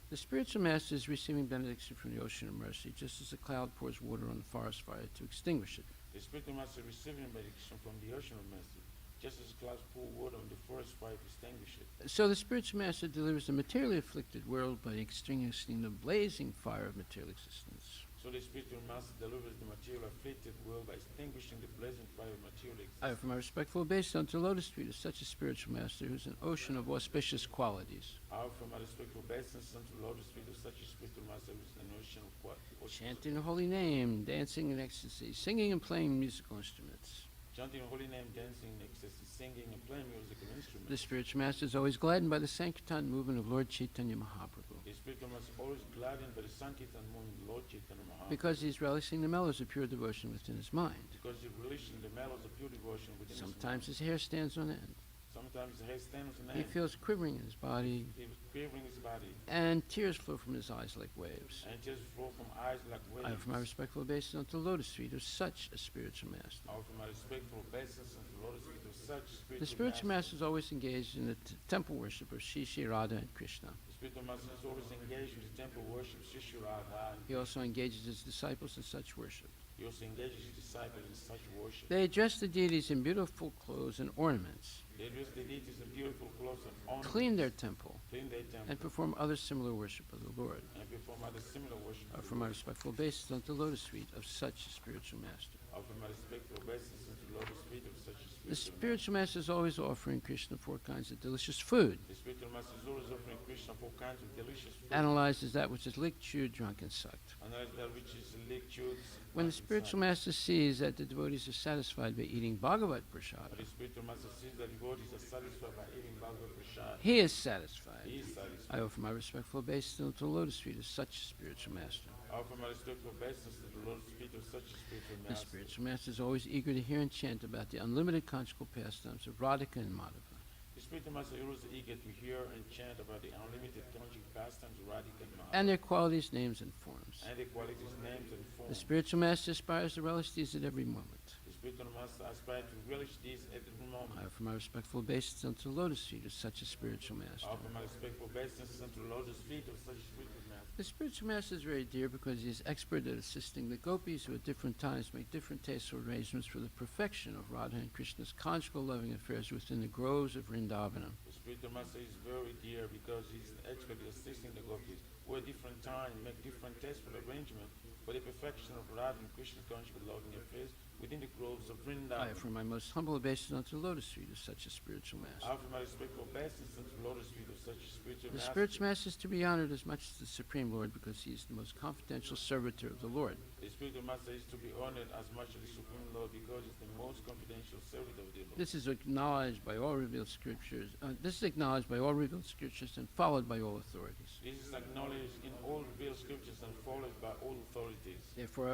[SPEAKER 4] The spiritual master is receiving benediction from the ocean of mercy, just as a cloud pours water on the forest fire to extinguish it.
[SPEAKER 1] The spiritual master receiving benediction from the ocean of mercy, just as clouds pour water on the forest fire to extinguish it.
[SPEAKER 4] So the spiritual master delivers the materially afflicted world by extinguishing the blazing fire of material existence.
[SPEAKER 1] So the spiritual master delivers the material afflicted world by extinguishing the blazing fire of material
[SPEAKER 4] I
[SPEAKER 1] existence.
[SPEAKER 4] offer my respectful obeisance unto Lotus Feet as such a spiritual master who is an ocean of auspicious qualities,
[SPEAKER 1] I offer my respectful obeisance unto the Lotus feet of such a spiritual master who is an ocean of what?
[SPEAKER 4] chanting the holy name, dancing in ecstasy, singing and playing musical instruments.
[SPEAKER 1] Chanting the holy name, dancing in ecstasy, singing and playing musical instruments.
[SPEAKER 4] The spiritual master is always gladdened by the Sankirtan movement of Lord Chaitanya Mahaprabhu,
[SPEAKER 1] The spiritual master always gladdened by the Sankirtan movement of Lord Chaitanya Mahaprabhu.
[SPEAKER 4] because he is relishing the mellows of pure devotion within his mind.
[SPEAKER 1] Because he's releasing the mellows of pure devotion within
[SPEAKER 4] Sometimes
[SPEAKER 1] his
[SPEAKER 4] his hair stands on end.
[SPEAKER 1] mind. Sometimes his hair stands on
[SPEAKER 4] He
[SPEAKER 1] end.
[SPEAKER 4] feels quivering in his body,
[SPEAKER 1] He was quivering his body,
[SPEAKER 4] and tears flow from his eyes like waves.
[SPEAKER 1] and tears flow from eyes like waves.
[SPEAKER 4] I offer my respectful obeisance unto the Lotus Feet of such a spiritual master.
[SPEAKER 1] I offer my respectful obeisance unto the Lotus feet of such
[SPEAKER 4] The spiritual master is always engaged in the temple worship of Shri Shri Radha and Krishna.
[SPEAKER 1] The spiritual master is always engaged with the temple worship, Shri Radha, and
[SPEAKER 4] He also engages his disciples in such worship.
[SPEAKER 1] he also engages his disciples in such worship.
[SPEAKER 4] They dress the deities in beautiful clothes and ornaments,
[SPEAKER 1] They dress the deities in beautiful clothes and ornaments,
[SPEAKER 4] clean their temple,
[SPEAKER 1] clean their temple,
[SPEAKER 4] and perform other similar worship of the Lord.
[SPEAKER 1] and perform other similar worship.
[SPEAKER 4] I offer my respectful obeisance unto the Lotus Feet of such a spiritual master.
[SPEAKER 1] I offer my respectful obeisance unto the Lotus feet of such a
[SPEAKER 4] The
[SPEAKER 1] spiritual
[SPEAKER 4] spiritual master is always offering Krishna 4 kinds of delicious food,
[SPEAKER 1] The spiritual master is always offering Krishna 4 kinds of delicious food,
[SPEAKER 4] analyzes that which is licked, chewed, drunk, and sucked.
[SPEAKER 1] and that which is lectured.
[SPEAKER 4] When the spiritual master sees that the devotees are satisfied by eating Bhagavad
[SPEAKER 1] But
[SPEAKER 4] Prasada,
[SPEAKER 1] the spiritual master sees that devotees are satisfied by eating Bhagavad Prasad.
[SPEAKER 4] he is satisfied.
[SPEAKER 1] He is satisfied.
[SPEAKER 4] I offer my respectful obeisance unto the Lotus Feet of such a spiritual master.
[SPEAKER 1] I offer my respectful obeisance to the Lotus feet of such a spiritual
[SPEAKER 4] The
[SPEAKER 1] master.
[SPEAKER 4] spiritual master is always eager to hear and chant about the unlimited conjugal pastimes of Radhika and Madhava.
[SPEAKER 1] The spiritual master is always eager to hear and chant about the unlimited conjugal pastimes of Radhika and Maha,
[SPEAKER 4] And their qualities, names, and forms.
[SPEAKER 1] and the qualities, names, and
[SPEAKER 4] The
[SPEAKER 1] forms.
[SPEAKER 4] spiritual master aspires to relish these at every moment.
[SPEAKER 1] The spiritual master aspires to relish these at every moment.
[SPEAKER 4] I offer my respectful obeisance unto the Lotus Feet of such a spiritual
[SPEAKER 1] I
[SPEAKER 4] master.
[SPEAKER 1] offer my respectful obeisance unto the Lotus feet of such a spiritual master.
[SPEAKER 4] The spiritual master is very dear because he is expert at assisting the gopis who at different times make different tasteful arrangements for the perfection of Radha and Krishna's conjugal loving affairs within the groves of Vrindavana.
[SPEAKER 1] The spiritual master is very dear because he is an expert at assisting the gopis who at different times make different tasteful arrangements for the perfection of Radha and Krishna's conjugal loving affairs within the groves of
[SPEAKER 4] I
[SPEAKER 1] Vrindavan.
[SPEAKER 4] offer my most humble obeisance unto the Lotus Feet of such a spiritual
[SPEAKER 1] I
[SPEAKER 4] master.
[SPEAKER 1] offer my respectful obeisance unto the Lotus feet of such a spiritual
[SPEAKER 4] The
[SPEAKER 1] master.
[SPEAKER 4] spiritual master is to be honored as much as the Supreme Lord because he is the most confidential servitor of the Lord.
[SPEAKER 1] The spiritual master is to be honored as much as the Supreme Lord because he's the most confidential servant of the Lord.
[SPEAKER 4] This is acknowledged by all revealed scriptures. This is acknowledged by all revealed scriptures and followed by all authorities.
[SPEAKER 1] This is acknowledged in all revealed scriptures and followed by all authorities.
[SPEAKER 4] Therefore, I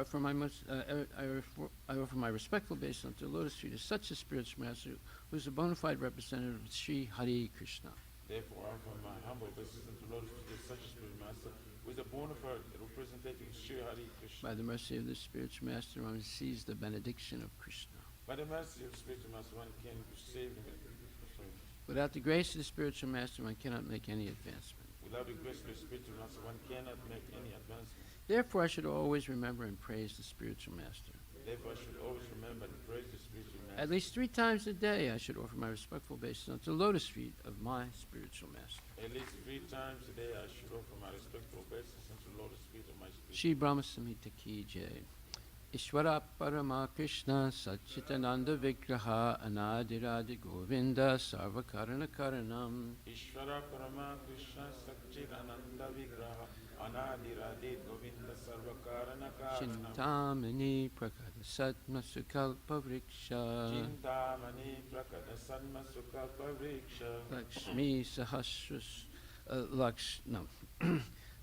[SPEAKER 4] offer my respectful obeisance unto the Lotus Feet as such a spiritual master who is a bona fide representative of Sri Hare Krishna.
[SPEAKER 1] Therefore, I offer my humble obeisance unto the Lord of such a spiritual master, who is a bona fide representative of Sri Hari Krishna.
[SPEAKER 4] By the mercy of the spiritual master, one receives the benediction of Krishna.
[SPEAKER 1] By the mercy of the spiritual master, one can save him. Sorry.
[SPEAKER 4] Without the grace of the spiritual master, one cannot make any advancement.
[SPEAKER 1] Without the grace of the spiritual master, one cannot make any advancement.
[SPEAKER 4] Therefore, I should always remember and praise the spiritual master.
[SPEAKER 1] Therefore, I should always remember and praise the spiritual master.
[SPEAKER 4] At least 3 times a day, I should offer my respectful obeisance to the lotus feet of my spiritual master.
[SPEAKER 1] At least 3 times a day, I should offer my respectful obeisance unto the lotus feet of my spiritual
[SPEAKER 4] Shri Brahma Samhita ki jai. Ishvara Parama Krishna Satchitananda Vigraha Anadiradi Govinda Sarvakarana Karanam.
[SPEAKER 1] Ishvara Parama Krishna Satchitananda Vigraha Anadiradi Govinda Sarvakarana Karanam.
[SPEAKER 4] Chintamani Prakada Satma Sukalpa Vriksha.
[SPEAKER 1] Chintamani Prakada Sanma Sukalpa Vriksha.
[SPEAKER 4] Lakshmi Sahasras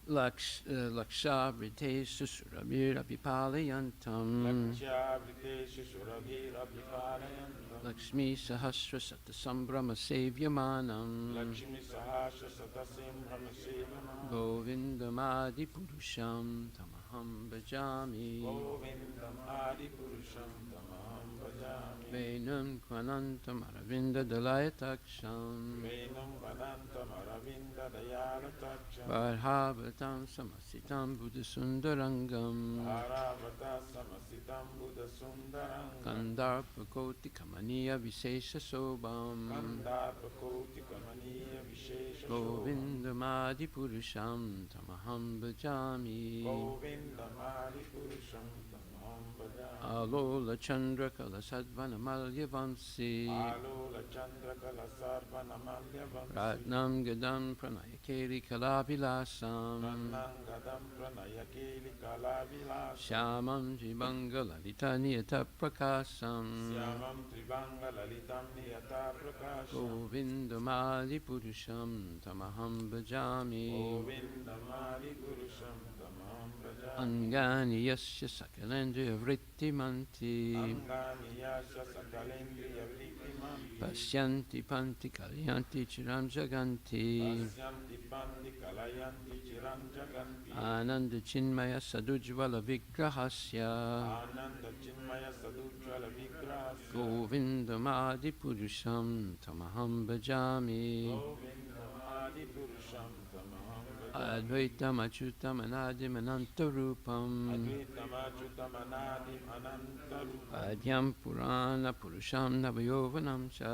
[SPEAKER 4] Lakshavrite Susurabhir Abhipalayantam.
[SPEAKER 1] Lakshavrite Susurabhir Abhipalayantam.
[SPEAKER 4] Lakshmi Sahasra Satasambhrama Sevyamanam.
[SPEAKER 1] Lakshmi Sahasra Satasimbrahma Sevanam.
[SPEAKER 4] Govindam Adi Purusham Tamaham Bhajami.
[SPEAKER 1] Govindam Adi Purusham Tamaham Bhajami.
[SPEAKER 4] Venam Kvanantam Aravinda Dalayataksham.
[SPEAKER 1] Venam Vadantam Aravinda Dayalataksham.
[SPEAKER 4] Varhavatam Samasitam Buddha Sundarangam.
[SPEAKER 1] Bharavata Samasitam Buddha Sundarangam.
[SPEAKER 4] Kandarpakoti Kamaniya Visesha Sobam.
[SPEAKER 1] Kandarpakoti Kamaniya Vishesha
[SPEAKER 4] Govindam Adi Purusham Tamaham Bhajami.
[SPEAKER 1] Govindam Adi Purusham Tamaham Bhajami.
[SPEAKER 4] Alola Chandra Kala Sadvana Malya Vamsi.
[SPEAKER 1] Alola Chandra Kala Sarvana Malya Vamsi.
[SPEAKER 4] Ratnam Gadam Pranaya Keli Kalabilasam.
[SPEAKER 1] Pranam Gadam Pranaya Keli Kalavilasam.
[SPEAKER 4] Shyamam Jibanga Lalita Niyata Prakasam.
[SPEAKER 1] Syamam Tribanga Lalitam Niyata Prakasham.
[SPEAKER 4] Govindam Adi Purusham Tamaham Bhajami.
[SPEAKER 1] Govindam Adi Purusham Tamaham Bhajami.
[SPEAKER 4] Angani Yasya Sakalendriya Vritti Manti.
[SPEAKER 1] Angani Yasya Sakalendriya Vritti Manti.
[SPEAKER 4] Pasyanti Panti Kalyanti Chiram Jaganti.
[SPEAKER 1] Pasyanti Panti Kalayanti Chiram Jaganti.
[SPEAKER 4] Ananda Chinmaya Sadujvala Vigrahasya.
[SPEAKER 1] Ananda Chinmaya Sadujvala Vigrahasya.
[SPEAKER 4] Govindam Adi Purusham Tamaham Bhajami.
[SPEAKER 1] Govindam Adi Purusham Tamaham Bhajami.
[SPEAKER 4] Advaitam Achyutam Anadim Anantarupam.
[SPEAKER 1] Advaitam Achyutam Anadim Anantarupam.
[SPEAKER 4] Adyam Purana Purusham Navayovanam Cha.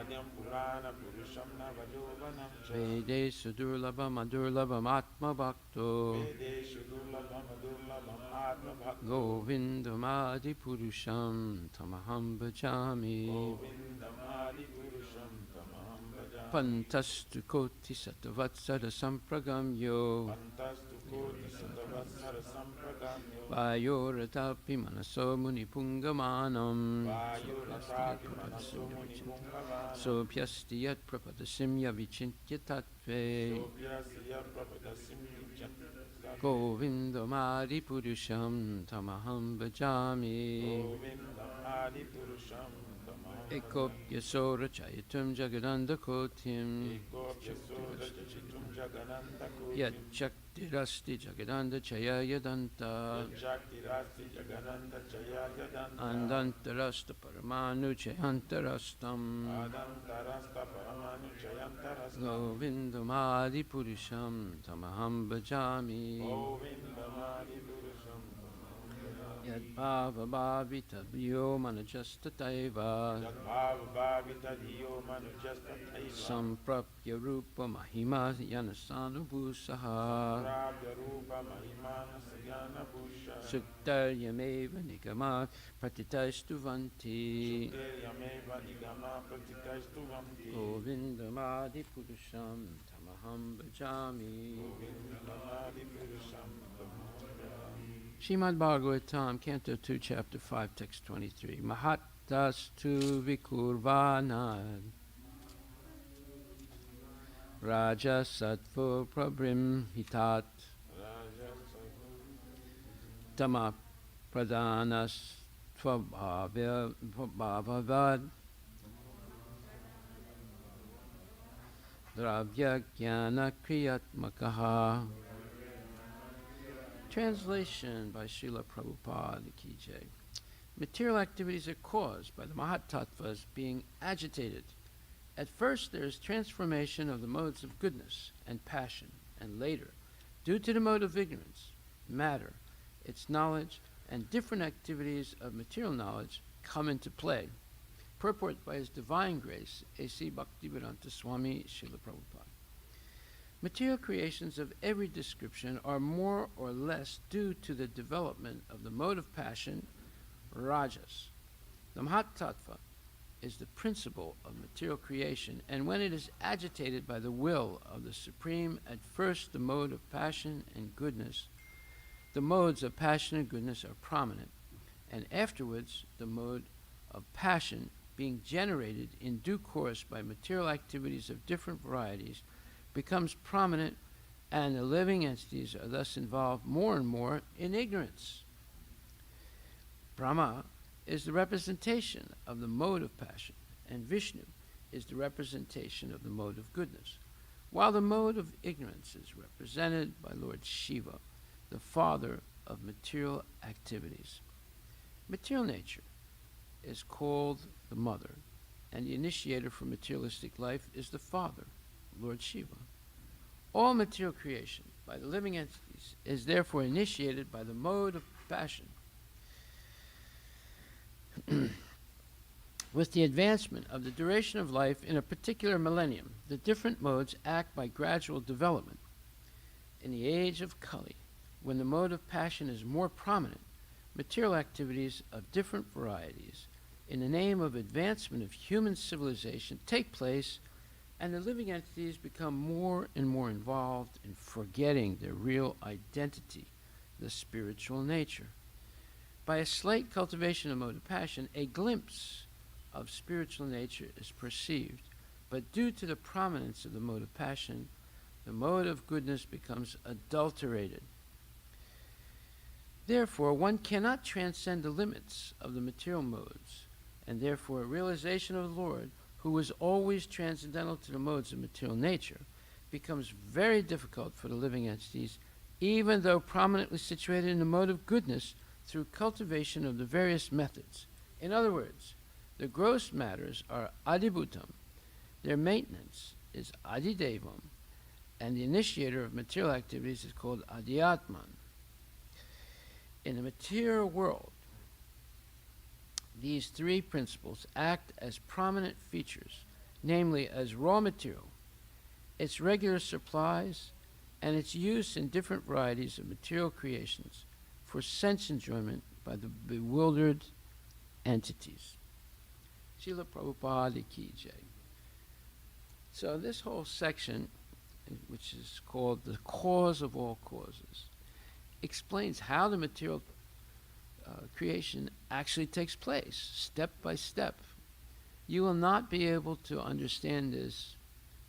[SPEAKER 1] Adyam Purana Purusham Navayovanam Cha.
[SPEAKER 4] Vede Sudurlabam Adurlabam Atma Bhakto.
[SPEAKER 1] Vedeshu Durlabam Adurlabam Atma Bhakto.
[SPEAKER 4] Govindam Adi Purusham Tamaham Bhajami.
[SPEAKER 1] Govindam Adi Purusham Tamaham Bhajami.
[SPEAKER 4] Pantastu Koti Satavatsara Sampragamyo.
[SPEAKER 1] Pantastu Koti Satavatsara Sampragamyo.
[SPEAKER 4] Vayoratapi Manaso Muni Pungamanam.
[SPEAKER 1] Vayuratapi Manaso Muni Pungavanam.
[SPEAKER 4] Sopyasti Yat Prapadasimya Vichintya Tattve.
[SPEAKER 1] Sopyasya Prapadasim Vichintya.
[SPEAKER 4] Govindam Adi Purusham Tamaham Bhajami.
[SPEAKER 1] Govindam Adi Purusham Tamaham Bhajami.
[SPEAKER 4] Ekopya Sora Chayatum Jagadanda Kotim.
[SPEAKER 1] Ekopya Sora Chayatum Jagadanda Kotim.
[SPEAKER 4] Yat Shaktirasti Jagadanda Chaya Yadanta.
[SPEAKER 1] Shakti Rasti Jagananda Chaya Yadanta.
[SPEAKER 4] Andantarasta Paramanu Chayantarastam.
[SPEAKER 1] Adantarasta Paramanu Chayantarasta.
[SPEAKER 4] Govindam Adi Purusham Tamaham Bhajami.
[SPEAKER 1] Govindam Adi Purusham Tamaham Bhajami.
[SPEAKER 4] Yad Bhava Bhavita Bhyo Manajasta Taiva.
[SPEAKER 1] Yadbhava Bhavita Diyo Manujasta Taiva.
[SPEAKER 4] Samprapya Rupa Mahima Yanasanubhusaha.
[SPEAKER 1] Prabhya Rupa Mahimana Sagyana Bhusha.
[SPEAKER 4] Suktaryameva Nigama Pratitaistuvanti.
[SPEAKER 1] Suteryameva Nigama Pratitaistu Vamti.
[SPEAKER 4] Govindam Adi Purusham Tamaham Bhajami.
[SPEAKER 1] Govindam Adi Purusham Tamaham Bhajami.
[SPEAKER 4] Srimad Bhagavatam, Canto 2, Chapter 5, Text 23. Mahattas tu vikurvana Raja Sattva Prabrim Hitat Tama Pradanas Tvabhavad Dravya Jnana Kriyatmakaha Translation by Srila Prabhupada Ki Jai. Material activities are caused by the Mahatattvas being agitated. At first, there is transformation of the modes of goodness and passion, and later, due to the mode of ignorance, matter, its knowledge, and different activities of material knowledge come into play. Purport by His Divine Grace, A.C. Bhaktivedanta Swami Srila Prabhupada. Material creations of every description are more or less due to the development of the mode of passion, rajas. The Mahatattva is the principle of material creation, and when it is agitated by the will of the Supreme, at first the mode of passion and goodness, the modes of passion and goodness are prominent, and afterwards the mode of passion, being generated in due course by material activities of different varieties, becomes prominent, and the living entities are thus involved more and more in ignorance. Brahma is the representation of the mode of passion, and Vishnu is the representation of the mode of goodness, while the mode of ignorance is represented by Lord Shiva, the father of material activities. Material nature is called the mother, and the initiator for materialistic life is the father, Lord Shiva. All material creation by the living entities is therefore initiated by the mode of passion. With the advancement of the duration of life in a particular millennium, the different modes act by gradual development. In the age of Kali, when the mode of passion is more prominent, material activities of different varieties, in the name of advancement of human civilization, take place, and the living entities become more and more involved in forgetting their real identity, the spiritual nature. By a slight cultivation of mode of passion, a glimpse of spiritual nature is perceived, but due to the prominence of the mode of passion, the mode of goodness becomes adulterated. Therefore, one cannot transcend the limits of the material modes, and therefore realization of the Lord, who is always transcendental to the modes of material nature, becomes very difficult for the living entities, even though prominently situated in the mode of goodness through cultivation of the various methods. In other words, the gross matters are adibhutam, their maintenance is adidevam, and the initiator of material activities is called adhyatman. In the material world, these three principles act as prominent features, namely as raw material, its regular supplies, and its use in different varieties of material creations for sense enjoyment by the bewildered entities. Srila Prabhupada Ki Jai. So this whole section, which is called the cause of all causes, explains how the material creation actually takes place, step by step. You will not be able to understand this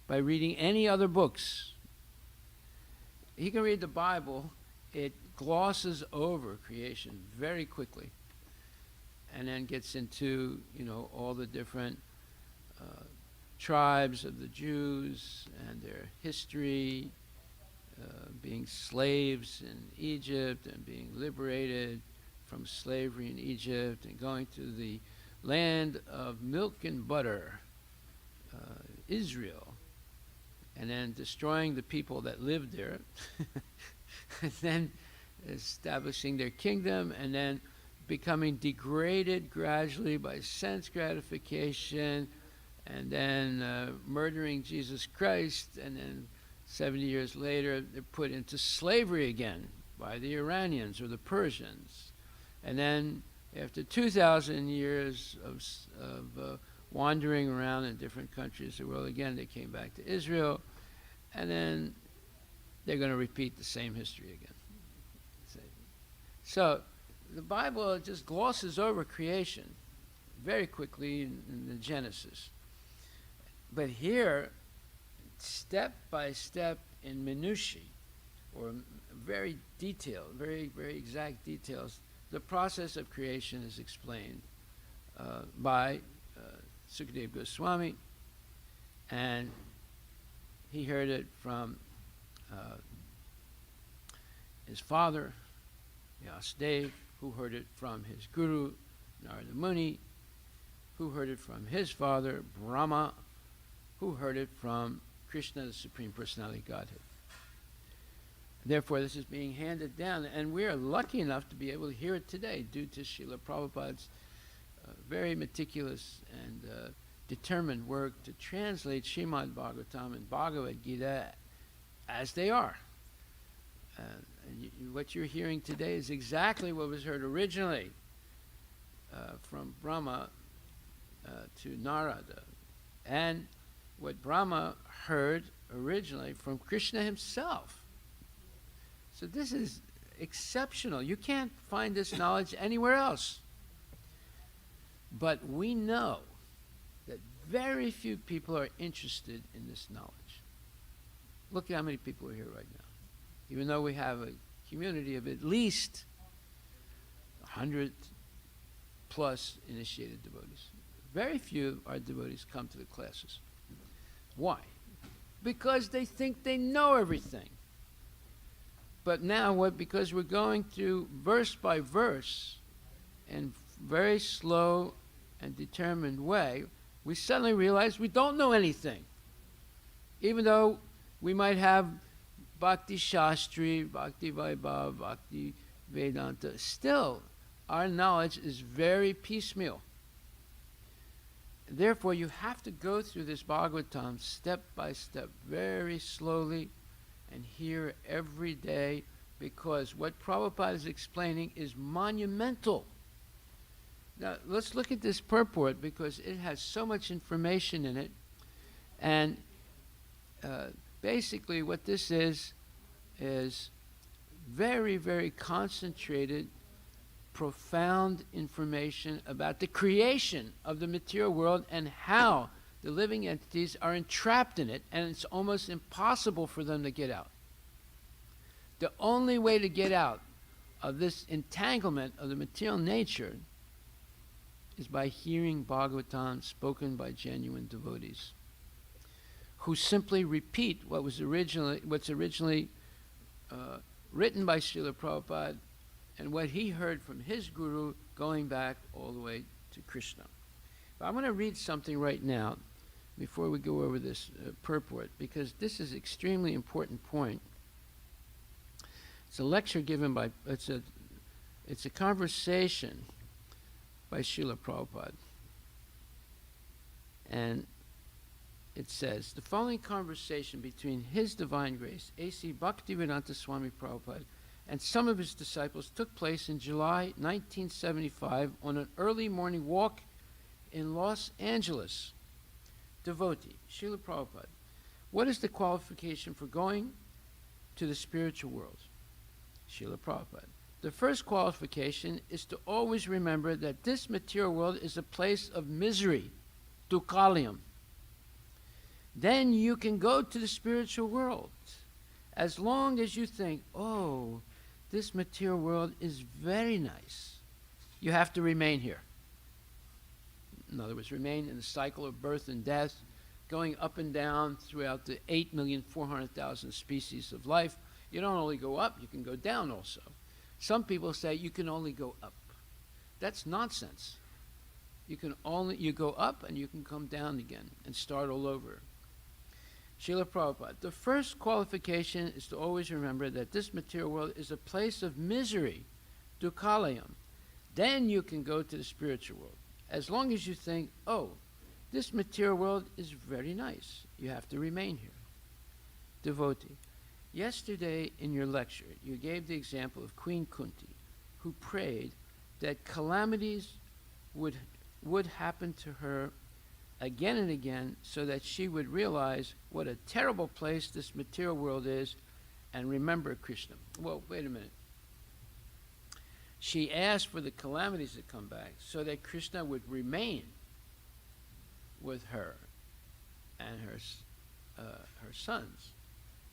[SPEAKER 4] by reading any other books. You can read the Bible, it glosses over creation very quickly, and then gets into, all the different tribes of the Jews and their history, being slaves in Egypt and being liberated from slavery in Egypt and going to the land of milk and butter, Israel, and then destroying the people that lived there, and then establishing their kingdom, and then becoming degraded gradually by sense gratification, and then murdering Jesus Christ, and then 70 years later they're put into slavery again by the Iranians or the Persians. And then after 2,000 years of wandering around in different countries of the world, again they came back to Israel, and then they're going to repeat the same history again. So the Bible just glosses over creation very quickly in the Genesis. But here, step by step in minutiae, or very detailed, very, very exact details, the process of creation is explained by Sukadeva Goswami, and he heard it from his father, Vyasadeva, who heard it from his guru, Narada Muni, who heard it from his father, Brahma, who heard it from Krishna, the Supreme Personality of Godhead. Therefore, this is being handed down, and we are lucky enough to be able to hear it today due to Srila Prabhupada's very meticulous and determined work to translate Srimad Bhagavatam and Bhagavad Gita as they are. What you're hearing today is exactly what was heard originally from Brahma to Narada, and what Brahma heard originally from Krishna himself. So this is exceptional. You can't find this knowledge anywhere else. But we know that very few people are interested in this knowledge. Look at how many people are here right now. Even though we have a community of at least 100 plus initiated devotees. Very few of our devotees come to the classes. Why? Because they think they know everything. But now, because we're going through verse by verse in very slow and determined way, we suddenly realize we don't know anything. Even though we might have Bhakti Shastri, Bhakti Vaibhav, Bhakti Vedanta, still our knowledge is very piecemeal. Therefore, you have to go through this Bhagavatam step by step, very slowly, and hear every day, because what Prabhupada is explaining is monumental. Now, let's look at this purport, because it has so much information in it. And basically what this is very, very concentrated, profound information about the creation of the material world and how the living entities are entrapped in it, and it's almost impossible for them to get out. The only way to get out of this entanglement of the material nature is by hearing Bhagavatam spoken by genuine devotees, who simply repeat what's originally written by Srila Prabhupada and what he heard from his guru, going back all the way to Krishna. But I'm going to read something right now before we go over this purport, because this is an extremely important point. It's a lecture given by, it's a conversation by Srila Prabhupada. And it says, the following conversation between His Divine Grace, A.C. Bhaktivedanta Swami Prabhupada, and some of his disciples took place in July 1975 on an early morning walk in Los Angeles. Devotee, Srila Prabhupada, what is the qualification for going to the spiritual world? Srila Prabhupada, the first qualification is to always remember that this material world is a place of misery, dukkhalayam. Then you can go to the spiritual world. As long as you think, oh, this material world is very nice, you have to remain here. In other words, remain in the cycle of birth and death, going up and down throughout the 8,400,000 species of life. You don't only go up, you can go down also. Some people say you can only go up. That's nonsense. You go up and you can come down again and start all over. Srila Prabhupada, the first qualification is to always remember that this material world is a place of misery, dukkhalayam. Then you can go to the spiritual world. As long as you think, oh, this material world is very nice, you have to remain here. Devotee, yesterday in your lecture, you gave the example of Queen Kunti, who prayed that calamities would happen to her again and again, so that she would realize what a terrible place this material world is and remember Krishna. Well, wait a minute. She asked for the calamities to come back so that Krishna would remain with her and her sons.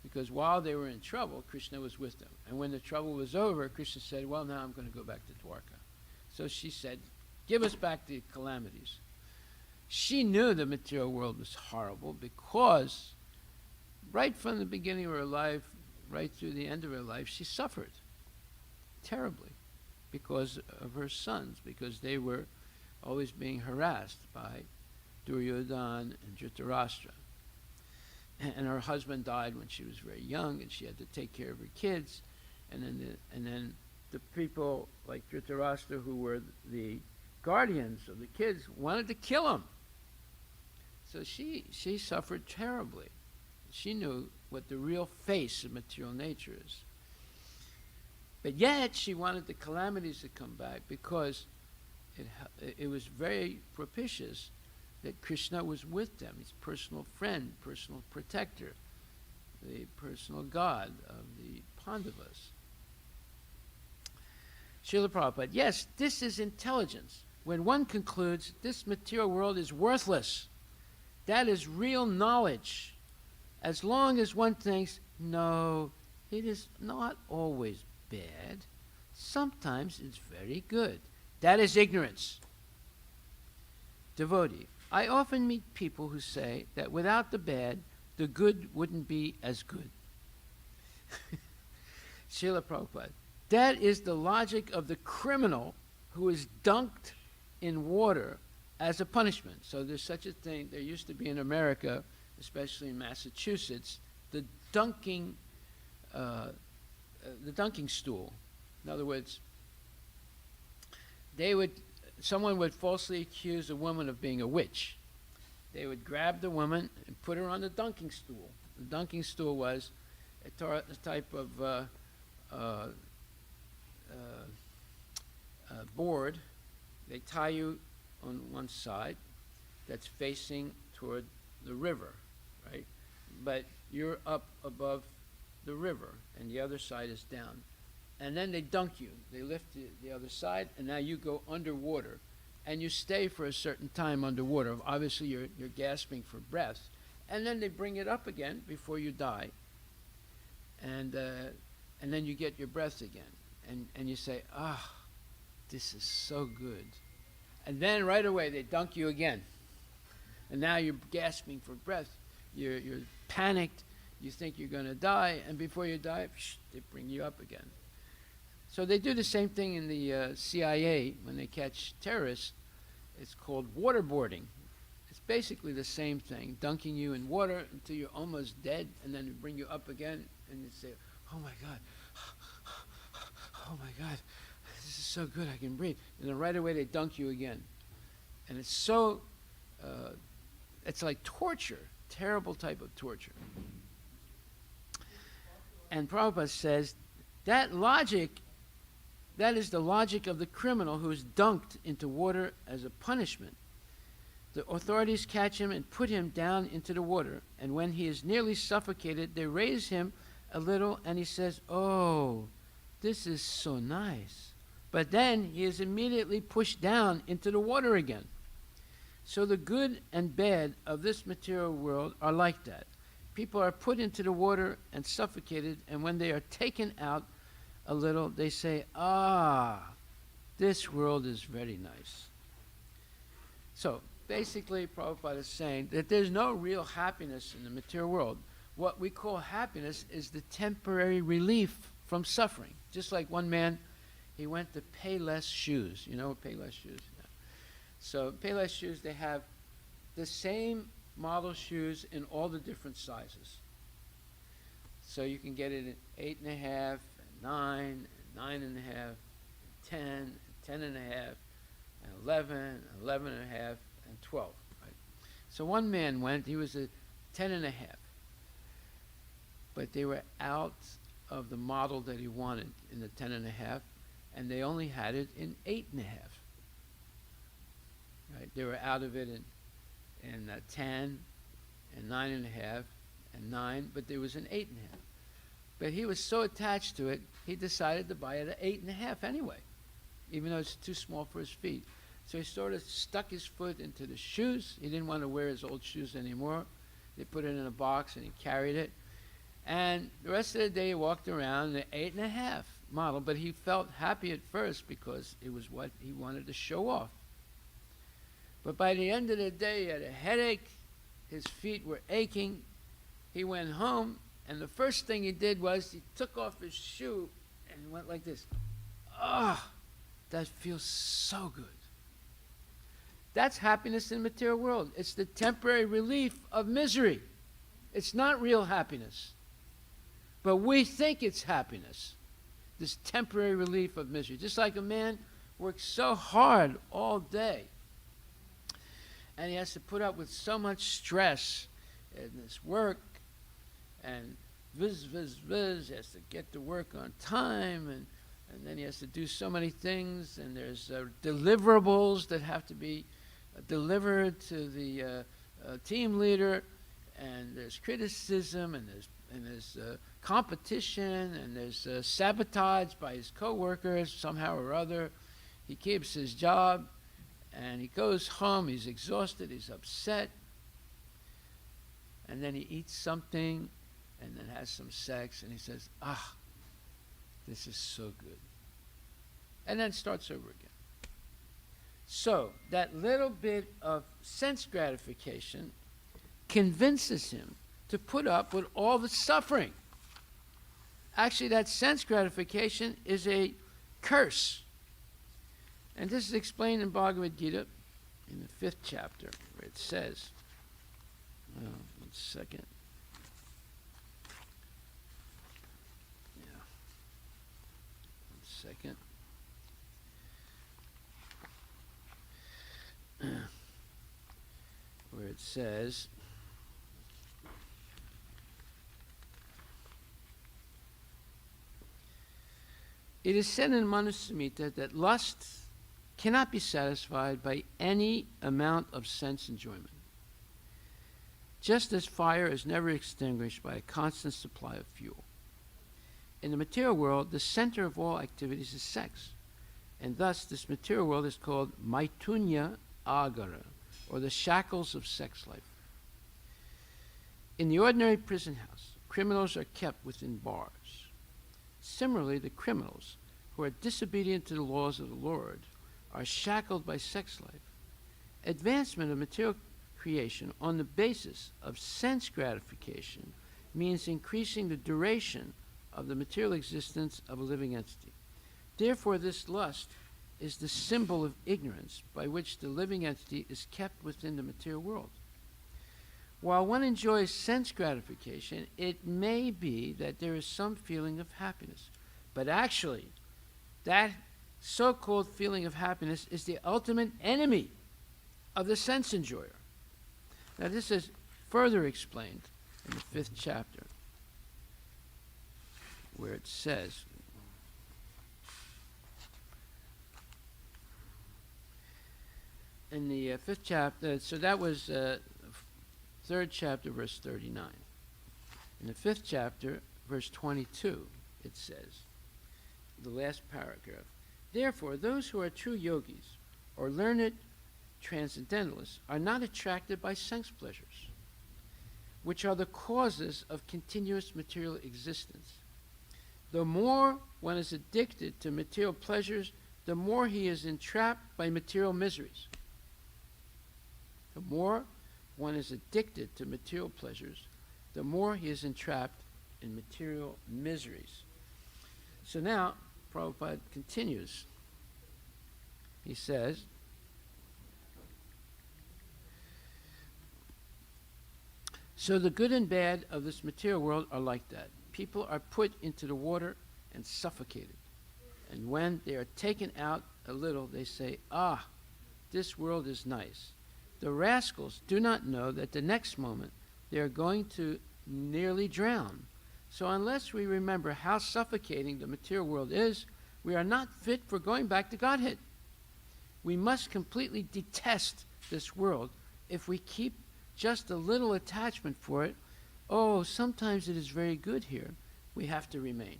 [SPEAKER 4] Because while they were in trouble, Krishna was with them. And when the trouble was over, Krishna said, well, now I'm going to go back to Dwarka. So she said, give us back the calamities. She knew the material world was horrible, because right from the beginning of her life, right through the end of her life, she suffered terribly. because of her sons, because they were always being harassed by Duryodhana and Dhritarashtra. And her husband died when she was very young, and she had to take care of her kids. And then the people like Dhritarashtra, who were the guardians of the kids, wanted to kill him. So she suffered terribly. She knew what the real face of material nature is. But yet she wanted the calamities to come back because it was very propitious that Krishna was with them, his personal friend, personal protector, the personal god of the Pandavas. Srila Prabhupada, yes, this is intelligence. When one concludes this material world is worthless, that is real knowledge. As long as one thinks, no, it is not always bad. Sometimes it's very good. That is ignorance. Devotee, I often meet people who say that without the bad, the good wouldn't be as good. Srila Prabhupada, that is the logic of the criminal who is dunked in water as a punishment. So there's such a thing, there used to be in America, especially in Massachusetts, the dunking stool. In other words, someone would falsely accuse a woman of being a witch. They would grab the woman and put her on the dunking stool. The dunking stool was a type of board. They tie you on one side that's facing toward the river, right? But you're up above the river, and the other side is down. And then they dunk you. They lift the other side, and now you go underwater, and you stay for a certain time underwater. Obviously, you're gasping for breath, and then they bring it up again before you die, and then you get your breath again, and you say, ah, this is so good. And then right away they dunk you again, and now you're gasping for breath. You're panicked. You think you're going to die, and before you die, they bring you up again. So they do the same thing in the CIA when they catch terrorists. It's called waterboarding. It's basically the same thing, dunking you in water until you're almost dead, and then they bring you up again, and you say, oh my God, oh my God, this is so good, I can breathe. And then right away they dunk you again. And it's so, it's like torture, terrible type of torture. And Prabhupada says, that is the logic of the criminal who is dunked into water as a punishment. The authorities catch him and put him down into the water, and when he is nearly suffocated, they raise him a little, and he says, oh, this is so nice. But then he is immediately pushed down into the water again. So the good and bad of this material world are like that. People are put into the water and suffocated, and when they are taken out a little, they say, ah, this world is very nice. So basically, Prabhupada is saying that there's no real happiness in the material world. What we call happiness is the temporary relief from suffering. Just like one man, he went to Payless Shoes. You know what Payless Shoes? Yeah. So Payless Shoes, they have the same model shoes in all the different sizes. So you can get it in 8.5, 9, 9.5, 10, 10.5, and 11, 11.5, and 12. Right? So one man went, he was a 10.5. But they were out of the model that he wanted in the 10.5, and they only had it in 8.5. Right? They were out of it in 10 and 9.5 and 9, but there was an 8.5. But he was so attached to it, he decided to buy it at 8.5 anyway, even though it's too small for his feet. So he sort of stuck his foot into the shoes. He didn't want to wear his old shoes anymore. They put it in a box, and he carried it. And the rest of the day he walked around in the 8.5 model, but he felt happy at first because it was what he wanted to show off. But by the end of the day, he had a headache, his feet were aching. He went home, and the first thing he did was he took off his shoe and went like this. Ah, that feels so good. That's happiness in the material world. It's the temporary relief of misery. It's not real happiness. But we think it's happiness, this temporary relief of misery. Just like a man works so hard all day, and he has to put up with so much stress in this work, and he has to get to work on time, and then he has to do so many things, and there's deliverables that have to be delivered to the team leader, and there's criticism, and there's competition, and there's sabotage by his coworkers somehow or other. He keeps his job, and he goes home, he's exhausted, he's upset, and then he eats something, and then has some sex, and he says, this is so good. And then starts over again. So, that little bit of sense gratification convinces him to put up with all the suffering. Actually, that sense gratification is a curse. And this is explained in Bhagavad Gita in the 5th chapter, where it says, one second. Yeah. 1 second. Where it says, it is said in Manusamhita that lust cannot be satisfied by any amount of sense enjoyment, just as fire is never extinguished by a constant supply of fuel. In the material world, the center of all activities is sex, and thus this material world is called Maitunya Agara, or the shackles of sex life. In the ordinary prison house, criminals are kept within bars. Similarly, the criminals who are disobedient to the laws of the Lord are shackled by sex life. Advancement of material creation on the basis of sense gratification means increasing the duration of the material existence of a living entity. Therefore, this lust is the symbol of ignorance by which the living entity is kept within the material world. While one enjoys sense gratification, it may be that there is some feeling of happiness. But actually, that so-called feeling of happiness is the ultimate enemy of the sense enjoyer. Now, this is further explained in the 5th chapter, where it says, in the 5th chapter, so that was 3rd chapter, verse 39. In the 5th chapter, verse 22, it says, the last paragraph, therefore, those who are true yogis or learned transcendentalists are not attracted by sense pleasures, which are the causes of continuous material existence. The more one is addicted to material pleasures, the more he is entrapped by material miseries. The more one is addicted to material pleasures, the more he is entrapped in material miseries. So now, Prabhupada continues. He says, so the good and bad of this material world are like that. People are put into the water and suffocated. And when they are taken out a little, they say, this world is nice. The rascals do not know that the next moment they are going to nearly drown. So unless we remember how suffocating the material world is, we are not fit for going back to Godhead. We must completely detest this world if we keep just a little attachment for it. Oh, sometimes it is very good here. We have to remain.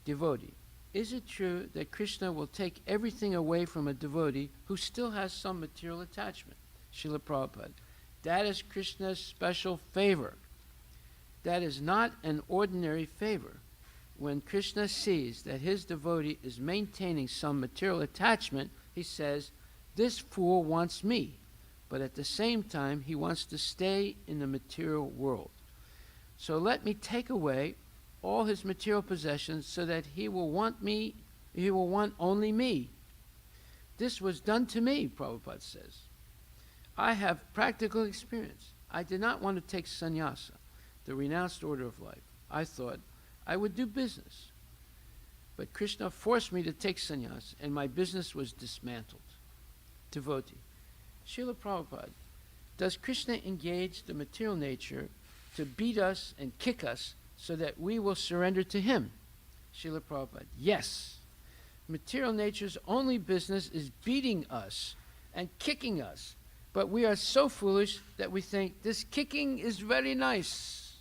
[SPEAKER 4] Devotee, is it true that Krishna will take everything away from a devotee who still has some material attachment? Srila Prabhupada, that is Krishna's special favor. That is not an ordinary favor. When Krishna sees that his devotee is maintaining some material attachment, he says, this fool wants me, but at the same time he wants to stay in the material world. So let me take away all his material possessions so that he will want me He will want only me. This was done to me, Prabhupada says. I have practical experience. I did not want to take sannyasa, the renounced order of life. I thought I would do business. But Krishna forced me to take sannyas, and my business was dismantled. Devotee. Srila Prabhupada, does Krishna engage the material nature to beat us and kick us so that we will surrender to him? Srila Prabhupada, yes. Material nature's only business is beating us and kicking us. But we are so foolish that we think this kicking is very nice.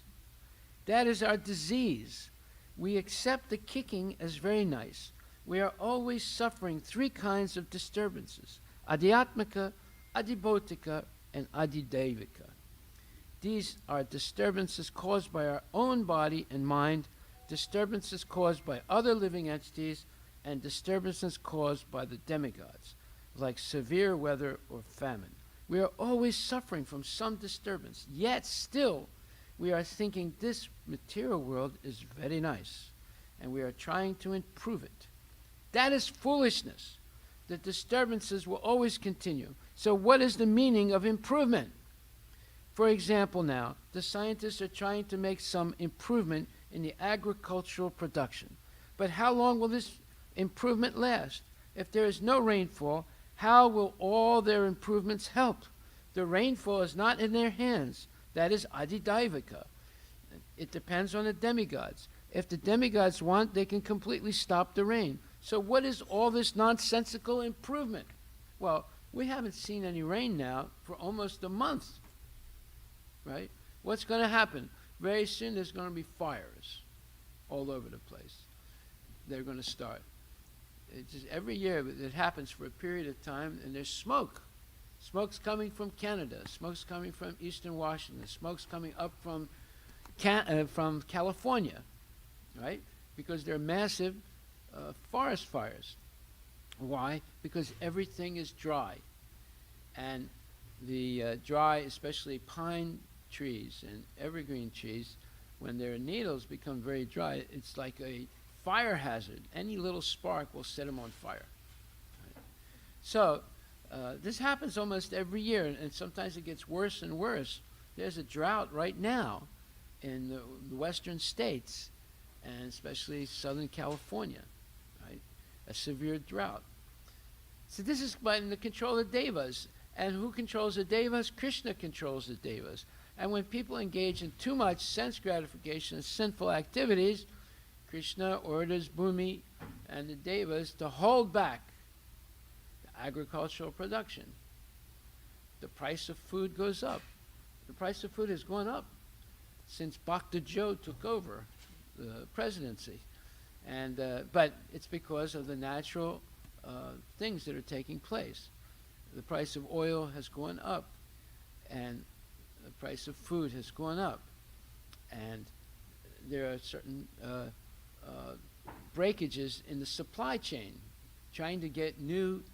[SPEAKER 4] That is our disease. We accept the kicking as very nice. We are always suffering three kinds of disturbances: adhyatmika, adhibautika, and adhidevika. These are disturbances caused by our own body and mind, disturbances caused by other living entities, and disturbances caused by the demigods, like severe weather or famine. We are always suffering from some disturbance, yet still we are thinking this material world is very nice, and we are trying to improve it. That is foolishness. The disturbances will always continue. So what is the meaning of improvement? For example now, the scientists are trying to make some improvement in the agricultural production. But how long will this improvement last? If there is no rainfall, how will all their improvements help? The rainfall is not in their hands. That is adhidevika. It depends on the demigods. If the demigods want, they can completely stop the rain. So what is all this nonsensical improvement? Well, we haven't seen any rain now for almost a month, right? What's going to happen? Very soon there's going to be fires all over the place. They're going to start. It's just every year it happens for a period of time, and there's smoke. Smoke's coming from Canada. Smoke's coming from eastern Washington. Smoke's coming up from California, right? Because they're massive forest fires. Why? Because everything is dry. And the dry, especially pine trees and evergreen trees, when their needles become very dry, it's like a fire hazard. Any little spark will set them on fire. Right? So this happens almost every year, and sometimes it gets worse and worse. There's a drought right now in the western states, and especially Southern California, right? A severe drought. So this is by the control of devas. And who controls the devas? Krishna controls the devas. And when people engage in too much sense gratification and sinful activities, Krishna orders Bhumi and the devas to hold back the agricultural production. The price of food goes up. The price of food has gone up since Bhakta Joe took over the presidency. And, but it's because of the natural things that are taking place. The price of oil has gone up, and the price of food has gone up. And there are certain breakages in the supply chain, trying to get new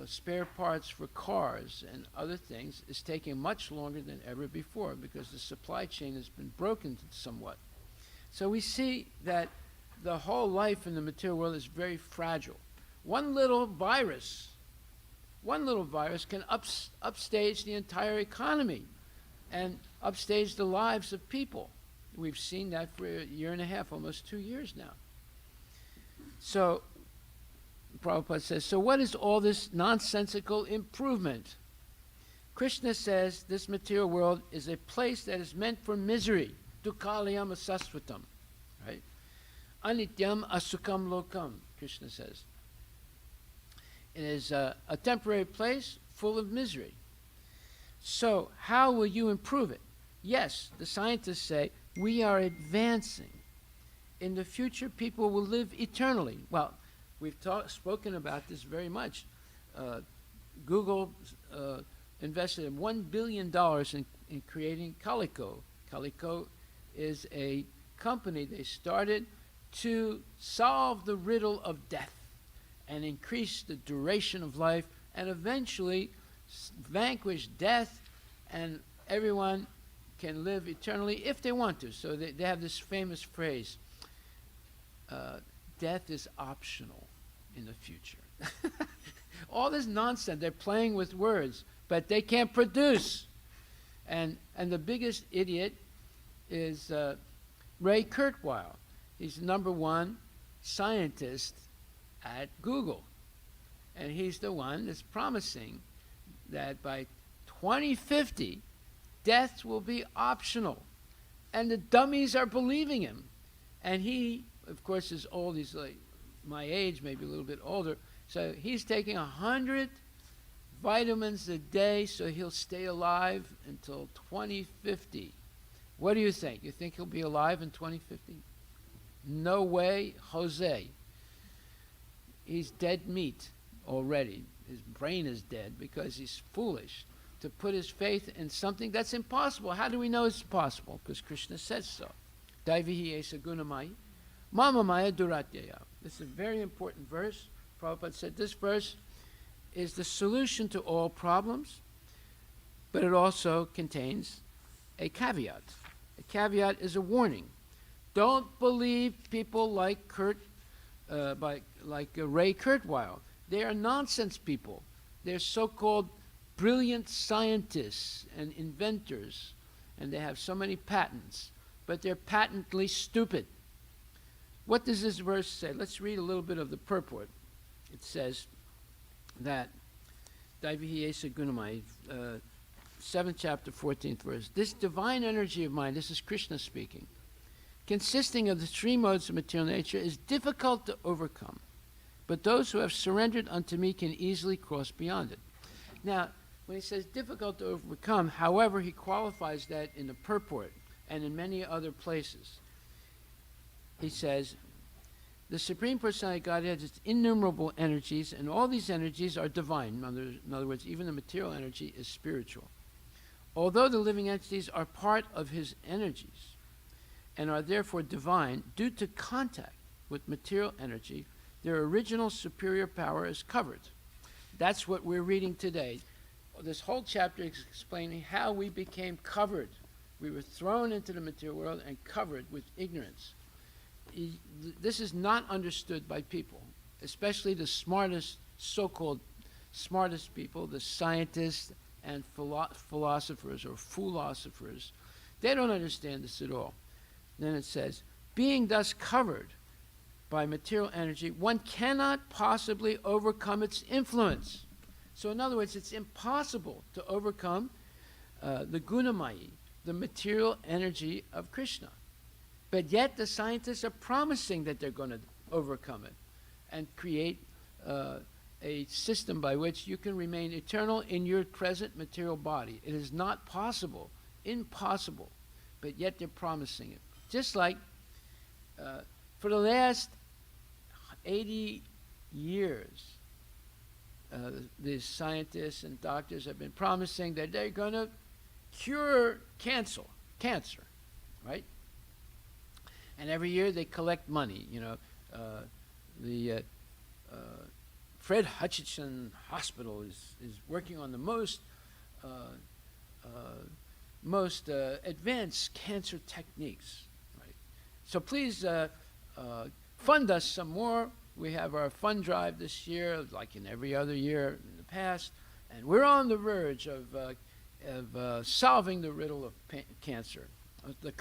[SPEAKER 4] spare parts for cars and other things is taking much longer than ever before because the supply chain has been broken somewhat. So we see that the whole life in the material world is very fragile. One little virus can upstage the entire economy and upstage the lives of people. We've seen that for a year and a half, almost 2 years now. So Prabhupada says, so what is all this nonsensical improvement? Krishna says this material world is a place that is meant for misery. Dukkalayam asasvatam. Right? Anityam asukam lokam, Krishna says. It is a temporary place full of misery. So how will you improve it? Yes, the scientists say we are advancing. In the future, people will live eternally. Well, we've spoken about this very much. Google invested $1 billion in creating Calico. Calico is a company they started to solve the riddle of death and increase the duration of life and eventually vanquish death, and everyone can live eternally if they want to. So they have this famous phrase, death is optional. in the future. All this nonsense, they're playing with words, but they can't produce. And the biggest idiot is Ray Kurzweil. He's the #1 scientist at Google. And he's the one that's promising that by 2050, death will be optional. And the dummies are believing him. And he, of course, is old. He's like my age, maybe a little bit older. So he's taking 100 vitamins a day so he'll stay alive until 2050. What do you think? You think he'll be alive in 2050? No way, Jose. He's dead meat already. His brain is dead because he's foolish to put his faith in something that's impossible. How do we know it's possible? Because Krishna says so. Daivihi esa gunamai, mama maya duratyaya. This is a very important verse. Prabhupada said this verse is the solution to all problems, but it also contains a caveat. A caveat is a warning. Don't believe people like Ray Kurzweil. They are nonsense people. They're so-called brilliant scientists and inventors, and they have so many patents, but they're patently stupid. What does this verse say? Let's read a little bit of the purport. It says that, Daivihi esa gunamai, 7th chapter, 14th verse. This divine energy of mine, this is Krishna speaking, consisting of the 3 modes of material nature, is difficult to overcome. But those who have surrendered unto me can easily cross beyond it. Now, when he says difficult to overcome, however, he qualifies that in the purport and in many other places. He says, the Supreme Personality of Godhead has innumerable energies, and all these energies are divine. In other words, even the material energy is spiritual. Although the living entities are part of his energies and are therefore divine, due to contact with material energy, their original superior power is covered. That's what we're reading today. This whole chapter is explaining how we became covered. We were thrown into the material world and covered with ignorance. This is not understood by people, especially the smartest, so-called smartest people, the scientists and philosophers or philosophers. They don't understand this at all. Then it says, being thus covered by material energy, one cannot possibly overcome its influence. So in other words, it's impossible to overcome the gunamayi, the material energy of Krishna. But yet the scientists are promising that they're going to overcome it and create a system by which you can remain eternal in your present material body. It is not possible, impossible, but yet they're promising it. Just like for the last 80 years, these scientists and doctors have been promising that they're going to cure cancer, right? And every year they collect money. You know, the Fred Hutchinson Hospital is working on the most advanced cancer techniques. Right? So please fund us some more. We have our fund drive this year, like in every other year in the past, and we're on the verge of solving the riddle of cancer, the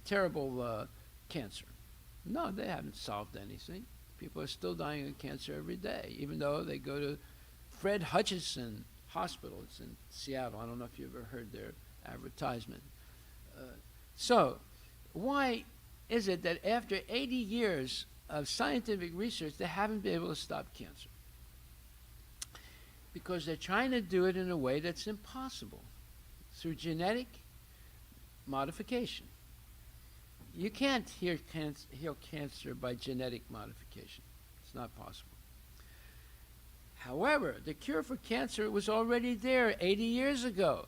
[SPEAKER 4] terrible cancer. No, they haven't solved anything. People are still dying of cancer every day, even though they go to Fred Hutchinson Hospital. It's in Seattle. I don't know if you've ever heard their advertisement. So why is it that after 80 years of scientific research, they haven't been able to stop cancer? Because they're trying to do it in a way that's impossible, through genetic modification. You can't heal cancer by genetic modification. It's not possible. However, the cure for cancer was already there 80 years ago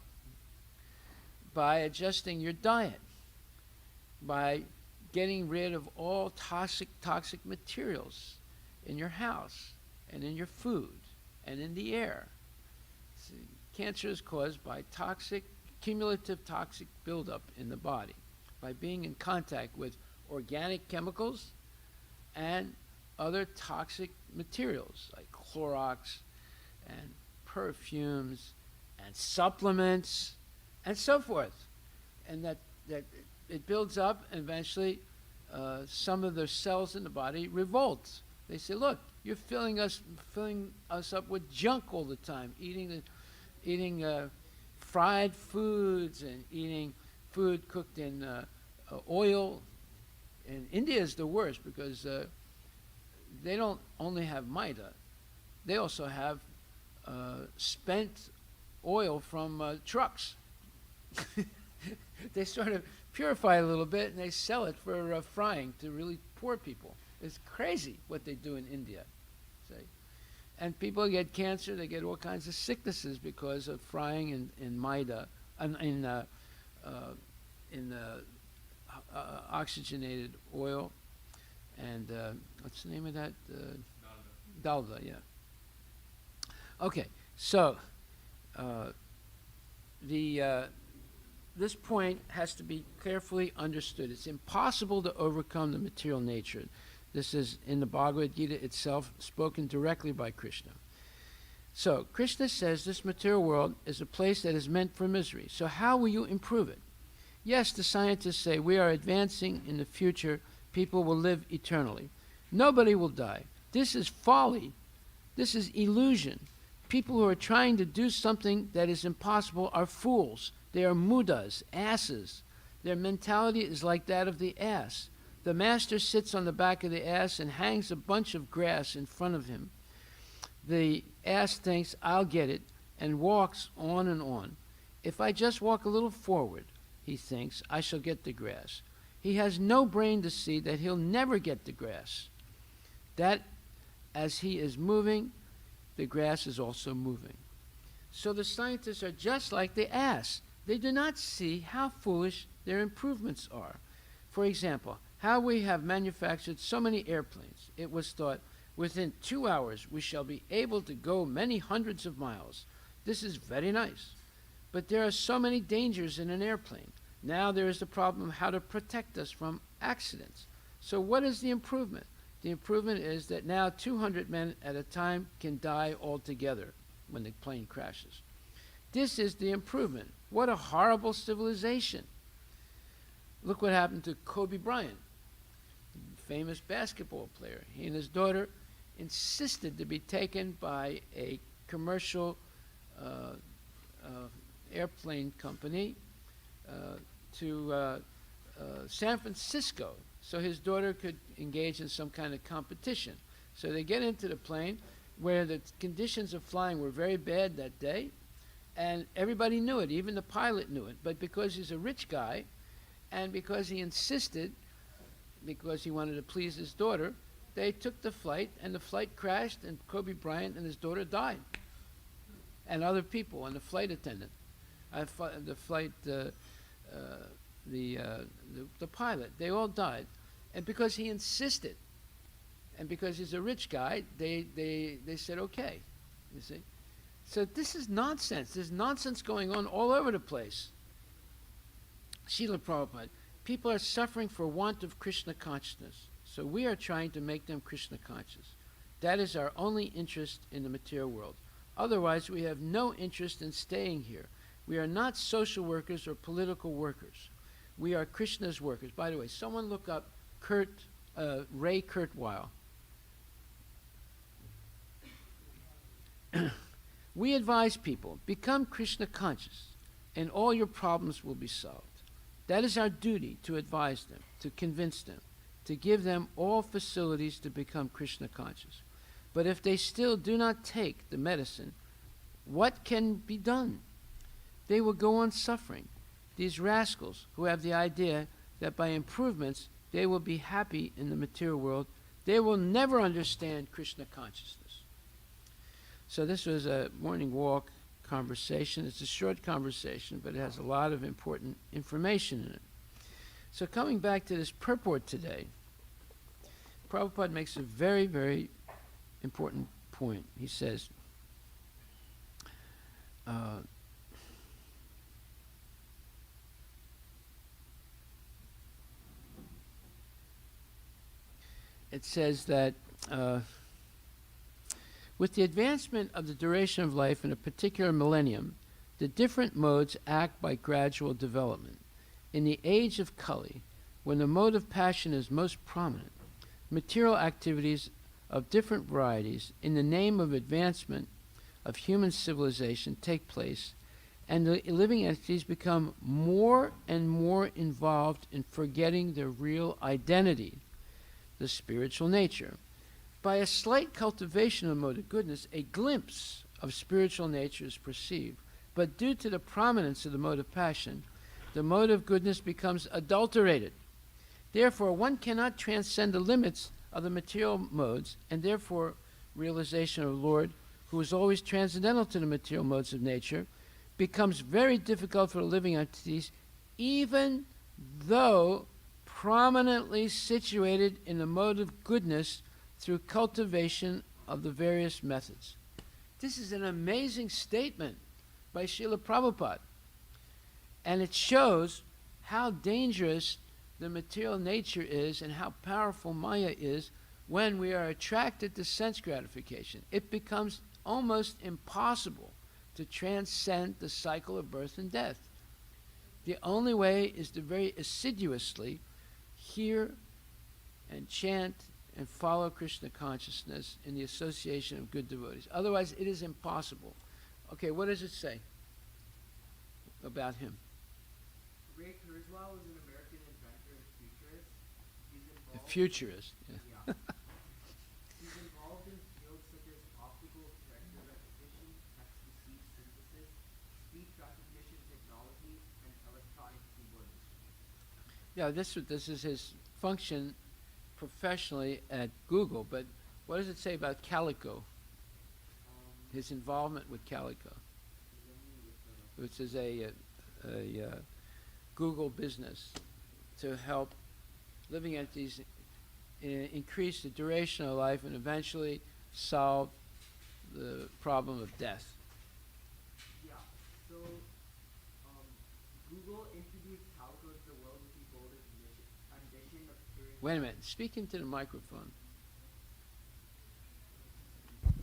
[SPEAKER 4] by adjusting your diet, by getting rid of all toxic materials in your house and in your food and in the air. See, cancer is caused by cumulative toxic buildup in the body, by being in contact with organic chemicals and other toxic materials like Clorox and perfumes and supplements and so forth. And that it builds up, and eventually some of the cells in the body revolt. They say, look, you're filling us up with junk all the time, eating fried foods and eating food cooked in oil. And India is the worst because they don't only have maida, they also have spent oil from trucks. They sort of purify it a little bit and they sell it for frying to really poor people. It's crazy what they do in India. See? And people get cancer, they get all kinds of sicknesses because of frying in maida, in oxygenated oil. And what's the name of that? Dalda, yeah. Okay, so this point has to be carefully understood. It's impossible to overcome the material nature. This is in the Bhagavad Gita itself, spoken directly by Krishna. So Krishna says this material world is a place that is meant for misery. So how will you improve it? Yes, the scientists say we are advancing in the future. People will live eternally. Nobody will die. This is folly. This is illusion. People who are trying to do something that is impossible are fools. They are mudas, asses. Their mentality is like that of the ass. The master sits on the back of the ass and hangs a bunch of grass in front of him. The ass thinks, I'll get it, and walks on and on. If I just walk a little forward, he thinks, I shall get the grass. He has no brain to see that he'll never get the grass. That as he is moving, the grass is also moving. So the scientists are just like the ass. They do not see how foolish their improvements are. For example, how we have manufactured so many airplanes. It was thought, within 2 hours we shall be able to go many hundreds of miles. This is very nice. But there are so many dangers in an airplane. Now there is the problem of how to protect us from accidents. So what is the improvement? The improvement is that now 200 men at a time can die altogether when the plane crashes. This is the improvement. What a horrible civilization. Look what happened to Kobe Bryant, famous basketball player. He and his daughter insisted to be taken by a commercial airplane company to San Francisco so his daughter could engage in some kind of competition. So they get into the plane where the conditions of flying were very bad that day, and everybody knew it, even the pilot knew it. But because he's a rich guy, and because he insisted, because he wanted to please his daughter, they took the flight, and the flight crashed, and Kobe Bryant and his daughter died. And other people, and the flight attendant, the pilot, they all died. And because he insisted, and because he's a rich guy, they said, okay, you see. So this is nonsense. There's nonsense going on all over the place. Srila Prabhupada, people are suffering for want of Krishna consciousness. So we are trying to make them Krishna conscious. That is our only interest in the material world. Otherwise, we have no interest in staying here. We are not social workers or political workers. We are Krishna's workers. By the way, someone look up Ray Kurzweil. We advise people, become Krishna conscious, and all your problems will be solved. That is our duty, to advise them, to convince them, to give them all facilities to become Krishna conscious. But if they still do not take the medicine, what can be done? They will go on suffering. These rascals who have the idea that by improvements they will be happy in the material world, they will never understand Krishna consciousness. So this was a morning walk conversation. It's a short conversation, but it has a lot of important information in it. So coming back to this purport today, Prabhupada makes a very, very important point. He says, it says that with the advancement of the duration of life in a particular millennium, the different modes act by gradual development. In the age of Kali, when the mode of passion is most prominent, material activities of different varieties in the name of advancement of human civilization take place, and the living entities become more and more involved in forgetting their real identity, the spiritual nature. By a slight cultivation of the mode of goodness, a glimpse of spiritual nature is perceived, but due to the prominence of the mode of passion, the mode of goodness becomes adulterated. Therefore, one cannot transcend the limits of the material modes, and therefore realization of the Lord, who is always transcendental to the material modes of nature, becomes very difficult for the living entities, even though prominently situated in the mode of goodness through cultivation of the various methods. This is an amazing statement by Srila Prabhupada, and it shows how dangerous the material nature is and how powerful Maya is when we are attracted to sense gratification. It becomes almost impossible to transcend the cycle of birth and death. The only way is to very assiduously hear and chant and follow Krishna consciousness in the association of good devotees. Otherwise, it is impossible. Okay, what does it say about him?
[SPEAKER 5] Ray Kurzweil was an American inventor and futurist. He's
[SPEAKER 4] A
[SPEAKER 5] involved.
[SPEAKER 4] futurist. Yeah.
[SPEAKER 5] Yeah. He's involved in fields such as optical character recognition, text-to-speech synthesis, speech recognition technology, and electronic keyboard.
[SPEAKER 4] Yeah, this is his function professionally at Google, but what does it say about Calico? His involvement with Calico, which is a Google business to help living entities increase the duration of life and eventually solve the problem of death.
[SPEAKER 5] Yeah. So, Google introduced Calico to the world with the bold ambition of curing.
[SPEAKER 4] Wait a minute, speak into the microphone.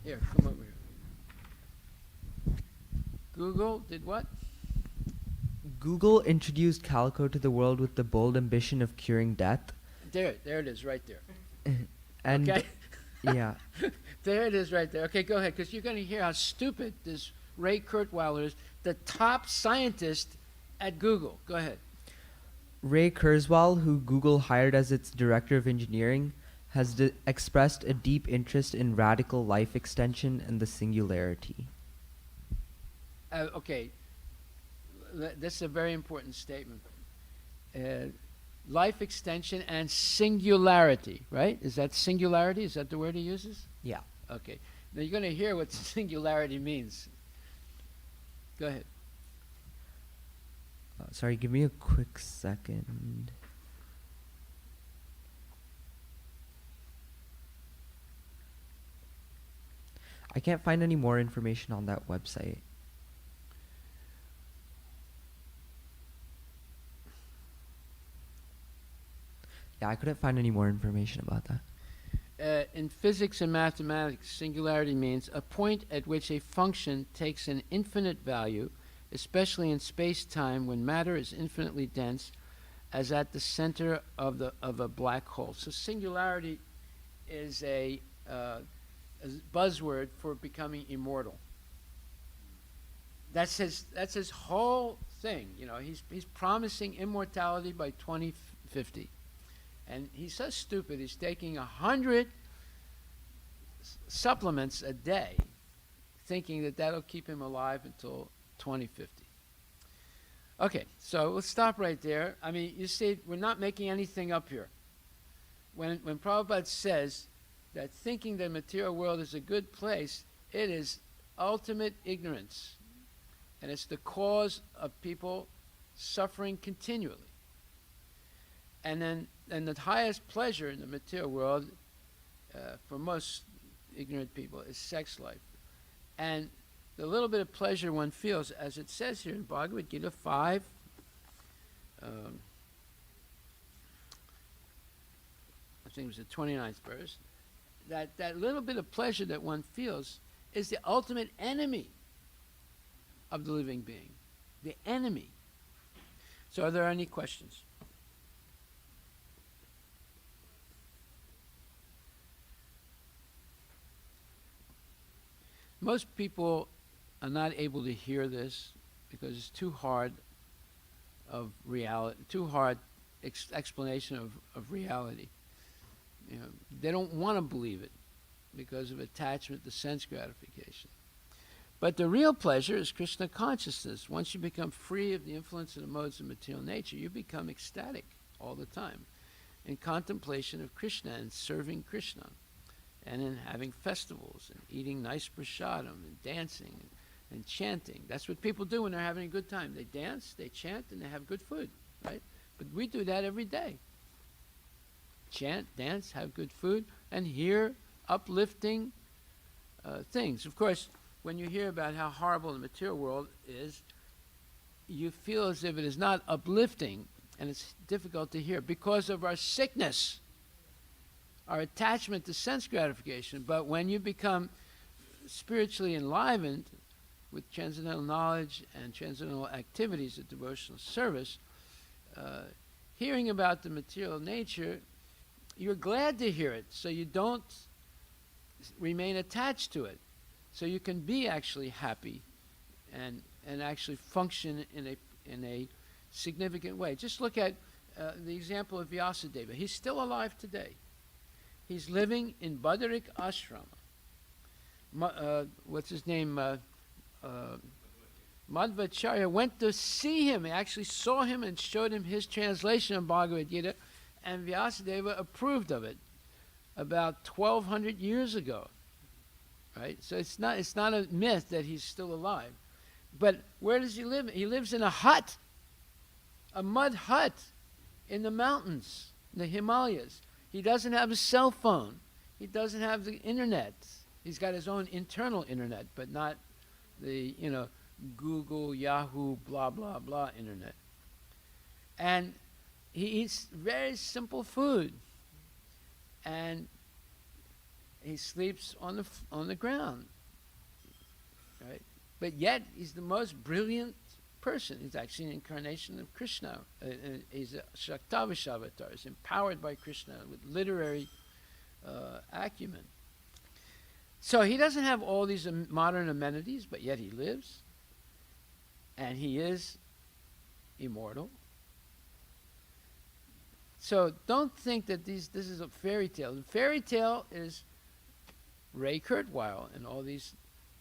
[SPEAKER 4] Here, come over here. Google did what?
[SPEAKER 6] Google introduced Calico to the world with the bold ambition of curing death.
[SPEAKER 4] There it is, right there.
[SPEAKER 6] And
[SPEAKER 4] Okay.
[SPEAKER 6] yeah,
[SPEAKER 4] There it is right there. Okay, go ahead, because you're going to hear how stupid this Ray Kurzweil is, the top scientist at Google. Go ahead.
[SPEAKER 6] Ray Kurzweil, who Google hired as its director of engineering, has expressed a deep interest in radical life extension and the singularity.
[SPEAKER 4] Okay, this is a very important statement. Life extension and singularity, right? Is that singularity? Is that the word he uses?
[SPEAKER 6] Yeah.
[SPEAKER 4] Okay. Now you're going to hear what singularity means. Go ahead.
[SPEAKER 6] Sorry, give me a quick second. I can't find any more information on that website. Yeah, I couldn't find any more information about that.
[SPEAKER 4] In physics and mathematics, singularity means a point at which a function takes an infinite value, especially in space-time when matter is infinitely dense, as at the center of a black hole. So singularity is a buzzword for becoming immortal. That's his whole thing. You know, he's promising immortality by 2050. And he's so stupid, he's taking 100 supplements a day, thinking that that'll keep him alive until 2050. Okay, so let's stop right there. I mean, you see, we're not making anything up here. When Prabhupada says that thinking the material world is a good place, it is ultimate ignorance. And it's the cause of people suffering continually. And the highest pleasure in the material world, for most ignorant people, is sex life. And the little bit of pleasure one feels, as it says here in Bhagavad Gita 5, I think it was the 29th verse, that little bit of pleasure that one feels is the ultimate enemy of the living being. The enemy. So are there any questions? Most people are not able to hear this because it's too hard of reality, too hard explanation of reality. You know, they don't want to believe it because of attachment to sense gratification. But the real pleasure is Krishna consciousness. Once you become free of the influence of the modes of material nature, you become ecstatic all the time in contemplation of Krishna and serving Krishna, and in having festivals and eating nice prasadam and dancing and chanting. That's what people do when they're having a good time. They dance, they chant, and they have good food, right? But we do that every day. Chant, dance, have good food, and hear uplifting things. Of course, when you hear about how horrible the material world is, you feel as if it is not uplifting, and it's difficult to hear because of our sickness, our attachment to sense gratification. But when you become spiritually enlivened with transcendental knowledge and transcendental activities of devotional service, hearing about the material nature, you're glad to hear it, so you don't remain attached to it. So you can be actually happy and actually function in a significant way. Just look at the example of Vyasadeva. He's still alive today. He's living in Badarik Ashrama. What's his name? Madhvacharya went to see him. He actually saw him and showed him his translation of Bhagavad Gita, and Vyasadeva approved of it about 1,200 years ago. Right? So it's not a myth that he's still alive. But where does he live? He lives in a hut, a mud hut in the mountains, the Himalayas. He doesn't have a cell phone. He doesn't have the internet. He's got his own internal internet, but not the, Google, Yahoo, blah, blah, blah internet. And he eats very simple food. And he sleeps on the ground, right? But yet he's the most brilliant person. He's actually an incarnation of Krishna. He's a Shaktavash avatar. He's empowered by Krishna with literary acumen. So he doesn't have all these modern amenities, but yet he lives, and he is immortal. So don't think that this is a fairy tale. The fairy tale is Ray Kurzweil and all these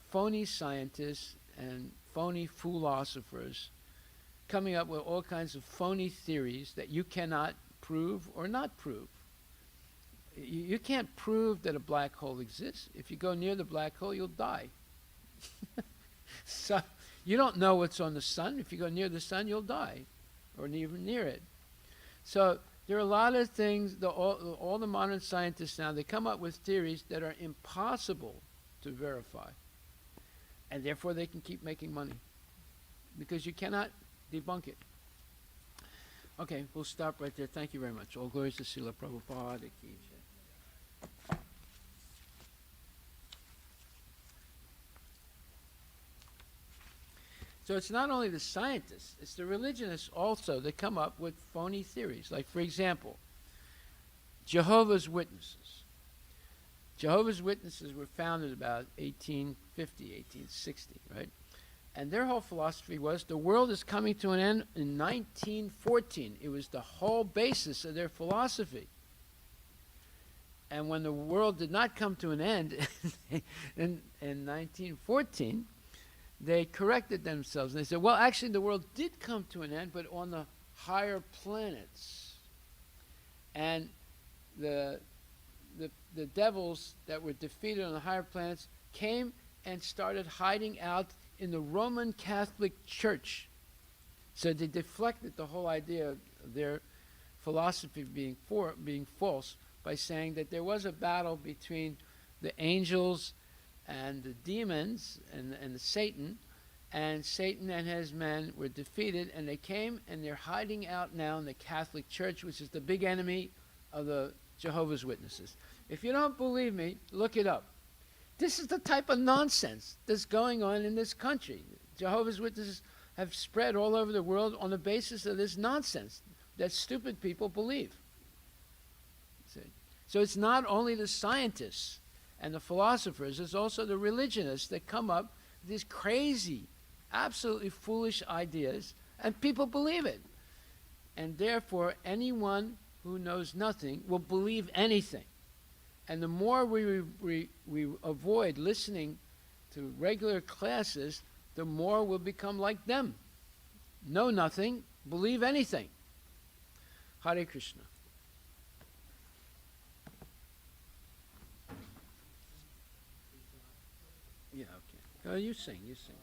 [SPEAKER 4] phony scientists and phony philosophers coming up with all kinds of phony theories that you cannot prove or not prove. You can't prove that a black hole exists. If you go near the black hole, you'll die. So you don't know what's on the sun. If you go near the sun, you'll die, or even near it. So there are a lot of things, all the modern scientists now, they come up with theories that are impossible to verify. And therefore they can keep making money, because you cannot debunk it. Okay, we'll stop right there. Thank you very much. All glories to Srila Prabhupada ki jai. So it's not only the scientists, it's the religionists also that come up with phony theories. Like, for example, Jehovah's Witnesses. Jehovah's Witnesses were founded about 1850, 1860, right? And their whole philosophy was the world is coming to an end in 1914. It was the whole basis of their philosophy. And when the world did not come to an end in 1914, they corrected themselves. And they said, well, actually, the world did come to an end, but on the higher planets. And the devils that were defeated on the higher planets came and started hiding out in the Roman Catholic Church. So they deflected the whole idea of their philosophy being false by saying that there was a battle between the angels and the demons and the Satan and his men were defeated, and they came and they're hiding out now in the Catholic Church, which is the big enemy of the Jehovah's Witnesses. If you don't believe me, look it up. This is the type of nonsense that's going on in this country. Jehovah's Witnesses have spread all over the world on the basis of this nonsense that stupid people believe. See? So it's not only the scientists and the philosophers, it's also the religionists that come up with these crazy, absolutely foolish ideas, and people believe it. And therefore, anyone who knows nothing will believe anything. And the more we avoid listening to regular classes, the more we'll become like them. Know nothing, believe anything. Hare Krishna. Yeah, okay. You sing, you sing.